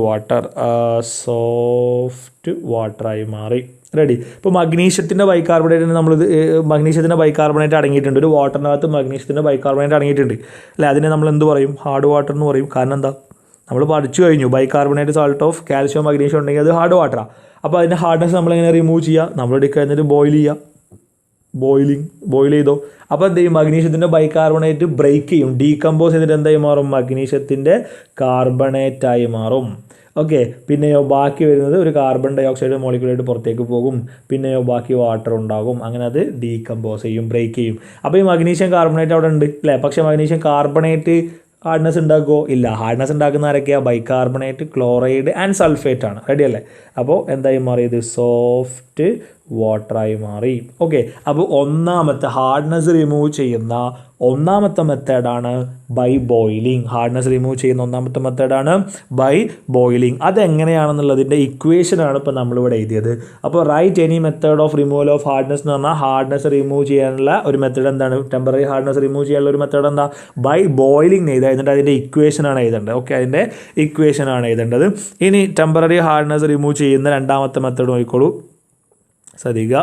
വാട്ടറായി മാറി. റെഡി. ഇപ്പോൾ മഗ്നീഷ്യത്തിൻ്റെ ബൈകാർബണേറ്റിന് മഗ്നീഷ്യത്തിൻ്റെ ബൈകാർബണേറ്റ് അടങ്ങിയിട്ടുണ്ട്. ഒരു വാട്ടറിനകത്ത് മഗ്നീഷ്യത്തിൻ്റെ ബൈകാർബണേറ്റ് അടങ്ങിയിട്ടുണ്ട് അല്ലേ. അതിനെ നമ്മൾ എന്ത് പറയും? ഹാർഡ് വാട്ടർ എന്ന് പറയും. കാരണം എന്താ? നമ്മൾ പഠിച്ചു കഴിഞ്ഞു, bicarbonate salt of calcium magnesium ഉണ്ടെങ്കിൽ അത് ഹാർഡ് വാട്ടറാണ്. അപ്പോൾ അതിൻ്റെ ഹാർഡ്നെസ് നമ്മളെങ്ങനെ റിമൂവ് ചെയ്യുക? നമ്മൾ എടുക്കുക, എന്നിട്ട് ബോയിൽ ചെയ്യുക. ബോയിൽ ചെയ്തോ. അപ്പോൾ എന്ത് ചെയ്യും? മഗ്നീഷ്യത്തിൻ്റെ ബൈകാർബണേറ്റ് ബ്രേക്ക് ചെയ്യും, ഡീകമ്പോസ് ചെയ്തിട്ട് എന്തായി മാറും? മഗ്നീഷ്യത്തിൻ്റെ കാർബണേറ്റായി മാറും. ഓക്കെ. പിന്നെയോ ബാക്കി വരുന്നത് ഒരു കാർബൺ ഡൈ ഓക്സൈഡ് മോളിക്യൂളായിട്ട് പുറത്തേക്ക് പോകും. പിന്നെയോ ബാക്കി വാട്ടർ ഉണ്ടാകും. അങ്ങനെ അത് ഡീകമ്പോസ് ചെയ്യും, ബ്രേക്ക് ചെയ്യും. അപ്പോൾ ഈ മഗ്നീഷ്യം കാർബണേറ്റ് അവിടെ ഉണ്ട് അല്ലേ. പക്ഷേ മഗ്നീഷ്യം കാർബണേറ്റ് ഹാർഡ്നെസ് ഉണ്ടാക്കുമോ? ഇല്ല. ഹാർഡ്നെസ് ഉണ്ടാക്കുന്ന ആരൊക്കെയാണ്? ബൈകാർബണേറ്റ്, ക്ലോറൈഡ് ആൻഡ് സൾഫേറ്റ് ആണ്. റെഡി അല്ലേ. അപ്പോൾ എന്തായി മാറിയത്? സോഫ്റ്റ് വാട്ടറായി മാറി. ഓക്കെ. അപ്പോൾ ഒന്നാമത്തെ ഹാർഡ്നെസ് റിമൂവ് ചെയ്യുന്ന ഒന്നാമത്തെ മെത്തേഡാണ് ബൈ ബോയിലിംഗ്. ഹാർഡ്നെസ് റിമൂവ് ചെയ്യുന്ന ഒന്നാമത്തെ മെത്തേഡാണ് ബൈ ബോയിലിംഗ്. അതെങ്ങനെയാണെന്നുള്ളതിൻ്റെ ഇക്വേഷനാണ് ഇപ്പോൾ നമ്മളിവിടെ എഴുതിയത്. അപ്പോൾ write any method of removal of hardness എന്ന് പറഞ്ഞാൽ ഹാർഡ്നെസ് റിമൂവ് ചെയ്യാനുള്ള ഒരു മെത്തേഡ് എന്താണ്? ടെമ്പററി ഹാർഡ്നെസ് റിമൂവ് ചെയ്യാനുള്ള ഒരു മെത്തേഡ് എന്താ? ബൈ ബോയിലിംഗ് എഴുതുക. എന്നിട്ട് അതിൻ്റെ ഇക്വേഷനാണ് എഴുതേണ്ടത്. ഓക്കെ, അതിൻ്റെ ഇക്വേഷനാണ് എഴുതേണ്ടത്. ഇനി ടെമ്പററി ഹാർഡ്നെസ് റിമൂവ് ചെയ്യുന്ന രണ്ടാമത്തെ മെത്തേഡ് നോക്കിക്കോളൂ. ശ്രദ്ധിക്കുക,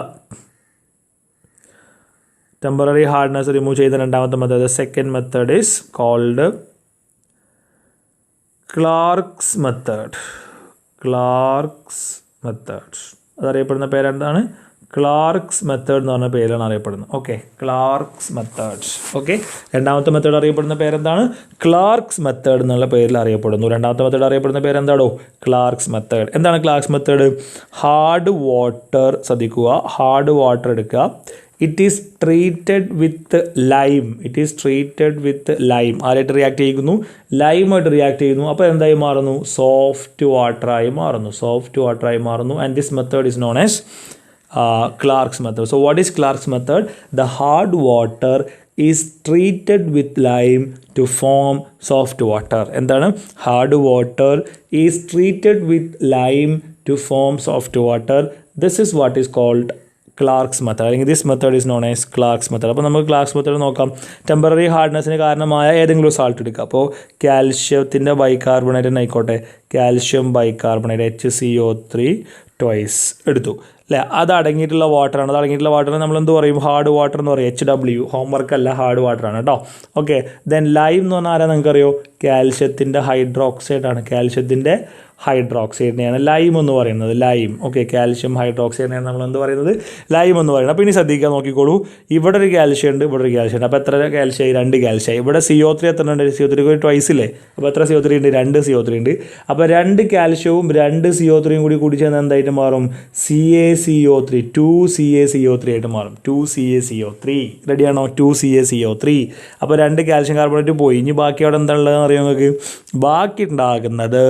ടെമ്പററി ഹാർഡ്നെസ് റിമൂവ് ചെയ്യുന്ന രണ്ടാമത്തെ method, second method is called Clark's method. അതറിയപ്പെടുന്ന പേരെന്താണ്? ക്ലാർക്സ് മെത്തേഡ് എന്ന് പറഞ്ഞ പേരാണ് അറിയപ്പെടുന്നത്. Okay, Clark's method. ഓക്കെ, രണ്ടാമത്തെ മെത്തേഡ് അറിയപ്പെടുന്ന പേരെന്താണ്? ക്ലാർക്സ് മെത്തേഡ് എന്നുള്ള പേരിൽ അറിയപ്പെടുന്നു. രണ്ടാമത്തെ മെത്തേഡ് അറിയപ്പെടുന്ന പേരെന്താണോ? Clark's method. എന്താണ് ക്ലാർക്സ് മെത്തേഡ്? ഹാർഡ് വാട്ടർ, ശ്രദ്ധിക്കുക, ഹാർഡ് വാട്ടർ എടുക്കുക. It is treated with lime. ആരായിട്ട് റിയാക്ട് ചെയ്യുന്നു? ലൈമായിട്ട് റിയാക്ട് ചെയ്യുന്നു. അപ്പോൾ എന്തായി മാറുന്നു? സോഫ്റ്റ് വാട്ടറായി മാറുന്നു. And this method is known as Clark's method. So what is Clark's method? The hard water is treated with lime to form soft water. എന്താണ്? Hard water is treated with lime to form soft water. This is what is called Clark's method. അല്ലെങ്കിൽ this method is known as Clark's method. അപ്പോൾ നമുക്ക് Clark's method നോക്കാം. Temporary ഹാർഡ്നെസ്സിന് കാരണമായ ഏതെങ്കിലും salt എടുക്കുക. അപ്പോൾ കാൽഷ്യത്തിൻ്റെ bicarbonate തന്നെ ആയിക്കോട്ടെ, കാൽഷ്യം ബൈകാർബണേറ്റ് HCO3 ട്വൈസ് എടുത്തു അല്ലേ. അത് അടങ്ങിയിട്ടുള്ള വാട്ടറാണ്. അത് അടങ്ങിയിട്ടുള്ള വാട്ടറിന് നമ്മൾ എന്ത് പറയും? ഹാർഡ് വാട്ടർ എന്ന് പറയും. HW, ഹോംവർക്ക് അല്ല, ഹാർഡ് വാട്ടറാണ് കേട്ടോ. ഓക്കെ, ദെൻ ലൈം എന്ന് പറഞ്ഞാൽ ആരാ നിങ്ങൾക്കറിയോ? കാൽഷ്യത്തിൻ്റെ ഹൈഡ്രോക്സൈഡാണ്. ഹൈഡ്രോക്സൈഡിനെയാണ് ലൈം എന്ന് പറയുന്നത്. ഓക്കെ, കാൽഷ്യം ഹൈഡ്രോക്സൈഡിനെയാണ് നമ്മൾ എന്ത് പറയുന്നത്? ലൈം എന്ന് പറയുന്നത്. അപ്പോൾ ഇനി ശ്രദ്ധിക്കാൻ നോക്കിക്കോളൂ, ഇവിടെ ഒരു കാൽഷ്യം ഉണ്ട്, ഇവിടെ ഒരു കാൽഷ്യം ഉണ്ട്. അപ്പോൾ എത്ര കാൽഷ്യമായി? 2 കാൽഷ്യമായി. ഇവിടെ CO3 എത്ര ഉണ്ട്? CO3 ട്വൈസ് ഇല്ലേ? അപ്പോൾ എത്ര CO3 ഉണ്ട്? 2 CO3 ഉണ്ട്. അപ്പോൾ 2 കാൽഷ്യവും 2 CO3യും കൂടി ചേർന്ന് എന്തായിട്ട് മാറും? CaCO3, 2CaCO3 ആയിട്ട് മാറും. 2CaCO3 റെഡിയാണോ? 2CaCO3. അപ്പോൾ 2 കാൽഷ്യം കാർബണേറ്റ് പോയി. ഇനി ബാക്കി അവിടെ എന്താണുള്ളതെന്ന് അറിയാം നിങ്ങൾക്ക്? ബാക്കി ഉണ്ടാകുന്നത്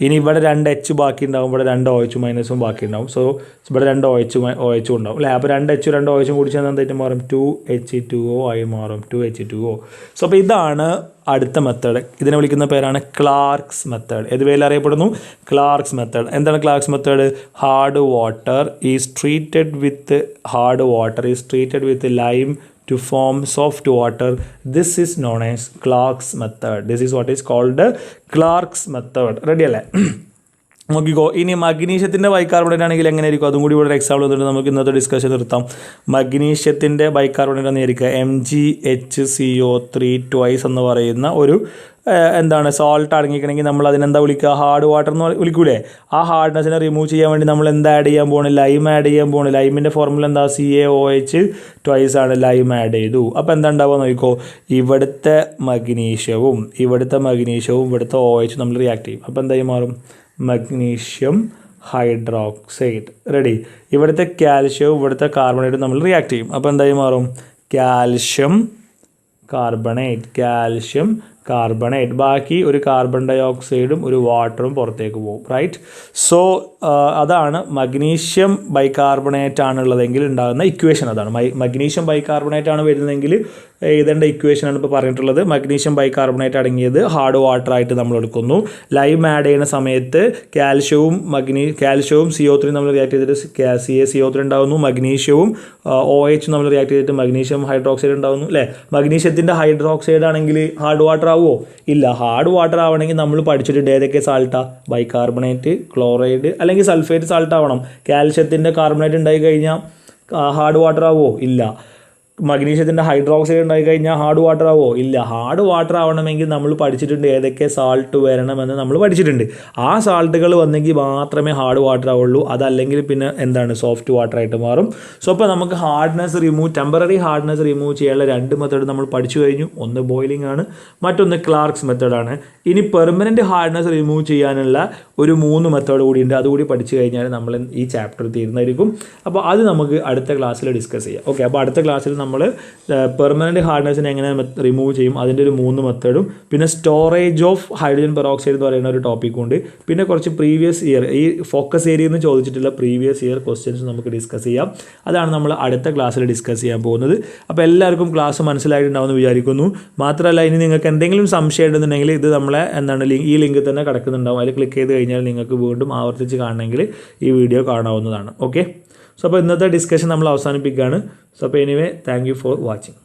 ഇനി ഇവിടെ 2 H ബാക്കി ഉണ്ടാവും, ഇവിടെ 2 OH- ബാക്കി ഉണ്ടാവും. സോ ഇവിടെ 2 OH ഉണ്ടാവും അല്ലേ. അപ്പോൾ 2 H 2 OH കൂടി ചേർന്ന് എന്തായിട്ട് മാറും? 2H2O ആയി മാറും. 2H2O. സോ അപ്പോൾ ഇതാണ് അടുത്ത മെത്തേഡ്. ഇതിനെ വിളിക്കുന്ന പേരാണ് ക്ലാർക്സ് മെത്തേഡ്. ഏത് പേരിൽ അറിയപ്പെടുന്നു? Clark's method. എന്താണ് Clark's method? Hard water is treated with lime to form soft water. This is known as Clark's method. This is what is called Clark's method. Ready അല്ലേ? നോക്കിക്കോ, ഇനി മഗ്നീഷ്യത്തിൻ്റെ ബൈകാർബണേറ്റ് ആണെങ്കിൽ എങ്ങനെ ആയിരിക്കും? അതും കൂടി ഇവിടെ എക്സാമ്പിൾ വന്നിട്ട് നമുക്ക് ഇന്നത്തെ ഡിസ്കഷൻ നിർത്താം. മഗ്നീഷ്യത്തിൻ്റെ ബൈകാർബണേറ്റ് എന്നായിരിക്കുക? MgHCO3 ട്വൈസ് എന്ന് പറയുന്ന ഒരു എന്താണ് സോൾട്ട് അടങ്ങിക്കണമെങ്കിൽ നമ്മൾ അതിനെന്താ വിളിക്കുക? ഹാർഡ് വാട്ടർ എന്ന് വിളിക്കൂലേ? ആ ഹാർഡ്നെസ്സിനെ റിമൂവ് ചെയ്യാൻ വേണ്ടി നമ്മൾ എന്താ ആഡ് ചെയ്യാൻ പോകുന്നത്? ലൈം ആഡ് ചെയ്യാൻ പോകുന്നത്. ലൈമിൻ്റെ ഫോർമുല എന്താ? CaOH ട്വൈസ് ആണ്. ലൈം ആഡ് ചെയ്തു. അപ്പോൾ എന്താ ഉണ്ടാവുക നോക്കിക്കോ, ഇവിടുത്തെ മഗ്നീഷ്യവും ഇവിടുത്തെ OH നമ്മൾ റിയാക്ട് ചെയ്യും. അപ്പോൾ എന്തായി മാറും? Magnesium hydroxide. റെഡി. ഇവിടുത്തെ കാൽഷ്യവും ഇവിടുത്തെ കാർബണേറ്റും നമ്മൾ റിയാക്ട് ചെയ്യും. അപ്പോൾ എന്തായി മാറും? Calcium carbonate. ബാക്കി ഒരു കാർബൺ ഡൈ ഓക്സൈഡും ഒരു വാട്ടറും പുറത്തേക്ക് പോകും. റൈറ്റ്. സോ അതാണ് മഗ്നീഷ്യം ബൈകാർബണേറ്റ് ആണുള്ളതെങ്കിൽ ഉണ്ടാകുന്ന ഇക്വേഷൻ. അതാണ് മഗ്നീഷ്യം ബൈകാർബണേറ്റ് ആണ് വരുന്നതെങ്കിൽ എഴുതേണ്ട ഇക്വേഷനാണ് ഇപ്പോൾ പറഞ്ഞിട്ടുള്ളത്. മഗ്നീഷ്യം ബൈകാർബണേറ്റ് അടങ്ങിയത് ഹാർഡ് വാട്ടറായിട്ട് നമ്മൾ എടുക്കുന്നു. ലൈം ആഡ് ചെയ്യുന്ന സമയത്ത് കാൽഷ്യവും CO3 നമ്മൾ റിയാക്ട് ചെയ്തിട്ട് CaCO3 ഉണ്ടാകുന്നു. മഗ്നീഷ്യവും OH നമ്മൾ റിയാക്ട് ചെയ്തിട്ട് മഗ്നീഷ്യം ഹൈഡ്രോക്സൈഡ് ഉണ്ടാകുന്നു അല്ലേ. മഗ്നീഷ്യത്തിൻ്റെ ഹൈഡ്രോക്സൈഡ് ആണെങ്കിൽ ഹാർഡ് വാട്ടർ ആവുമോ? ഇല്ല. ഹാർഡ് വാട്ടർ ആവണമെങ്കിൽ നമ്മൾ പഠിച്ചിട്ടുണ്ട് ഏതൊക്കെ സാൾട്ടാ? ബൈകാർബണേറ്റ്, ക്ലോറൈഡ് അല്ലെങ്കിൽ സൾഫേറ്റ് സാൾട്ട് ആവണം. കാൽഷ്യത്തിൻ്റെ കാർബണേറ്റ് ഉണ്ടായി കഴിഞ്ഞാൽ ഹാർഡ് വാട്ടർ ആവുമോ? ഇല്ല. മഗ്നീഷ്യത്തിൻ്റെ ഹൈഡ്രോക്സൈഡ് ഉണ്ടായി കഴിഞ്ഞാൽ ഹാർഡ് വാട്ടർ ആവുമോ? ഇല്ല. ഹാർഡ് വാട്ടർ ആവണമെങ്കിൽ നമ്മൾ പഠിച്ചിട്ടുണ്ട് ഏതൊക്കെ സാൾട്ട് വരണമെന്ന് നമ്മൾ പഠിച്ചിട്ടുണ്ട്. ആ സാൾട്ടുകൾ വന്നെങ്കിൽ മാത്രമേ ഹാർഡ് വാട്ടർ ആവുള്ളൂ. അതല്ലെങ്കിൽ പിന്നെ എന്താണ്? സോഫ്റ്റ് വാട്ടർ ആയിട്ട് മാറും. സോ അപ്പോൾ നമുക്ക് ടെമ്പററി ഹാർഡ്നെസ് റിമൂവ് ചെയ്യാനുള്ള 2 മെത്തേഡ് നമ്മൾ പഠിച്ചു കഴിഞ്ഞു. ഒന്ന് ബോയിലിംഗ് ആണ്, മറ്റൊന്ന് ക്ലാർക്സ് മെത്തേഡാണ്. ഇനി പെർമനൻറ്റ് ഹാർഡ്നെസ് റിമൂവ് ചെയ്യാനുള്ള ഒരു 3 മെത്തേഡ് കൂടിയുണ്ട്. അതുകൂടി പഠിച്ചു കഴിഞ്ഞാൽ നമ്മൾ ഈ ചാപ്റ്റർ തീരുന്നതായിരിക്കും. അപ്പോൾ അത് നമുക്ക് അടുത്ത ക്ലാസ്സിൽ ഡിസ്കസ് ചെയ്യാം. ഓക്കെ, അപ്പോൾ അടുത്ത ക്ലാസ്സിൽ നമ്മൾ പെർമനൻറ്റ് ഹാർഡ്നെസ്സിനെ എങ്ങനെ റിമൂവ് ചെയ്യും അതിൻ്റെ ഒരു 3 മെത്തേഡും പിന്നെ സ്റ്റോറേജ് ഓഫ് ഹൈഡ്രജൻ പെറോക്സൈഡ് എന്ന് പറയുന്ന ഒരു ടോപ്പിക്കും ഉണ്ട്. പിന്നെ കുറച്ച് പ്രീവിയസ് ഇയർ ഈ ഫോക്കസ് ഏരിയയിൽ നിന്ന് ചോദിച്ചിട്ടുള്ള പ്രീവിയസ് ഇയർ ക്വസ്റ്റ്യൻസ് നമുക്ക് ഡിസ്കസ് ചെയ്യാം. അതാണ് നമ്മൾ അടുത്ത ക്ലാസ്സിൽ ഡിസ്കസ് ചെയ്യാൻ പോകുന്നത്. അപ്പോൾ എല്ലാവർക്കും ക്ലാസ് മനസ്സിലായിട്ടുണ്ടാവുമെന്ന് വിചാരിക്കുന്നു. മാത്രമല്ല, ഇനി നിങ്ങൾക്ക് എന്തെങ്കിലും സംശയം ഉണ്ടെന്നുണ്ടെങ്കിൽ ഇത് നമ്മളെ ഈ ലിങ്കിൽ തന്നെ കിടക്കുന്നുണ്ടാവും. അതിൽ ക്ലിക്ക് ചെയ്ത് കഴിഞ്ഞാൽ നിങ്ങൾക്ക് വീണ്ടും ആവർത്തിച്ച് കാണണമെങ്കിൽ ഈ വീഡിയോ കാണാവുന്നതാണ്. ഓക്കെ, സോ അപ്പോൾ ഇന്നത്തെ ഡിസ്കഷൻ നമ്മൾ അവസാനിപ്പിക്കുകയാണ്. സോ അപ്പോൾ anyway, thank you for watching.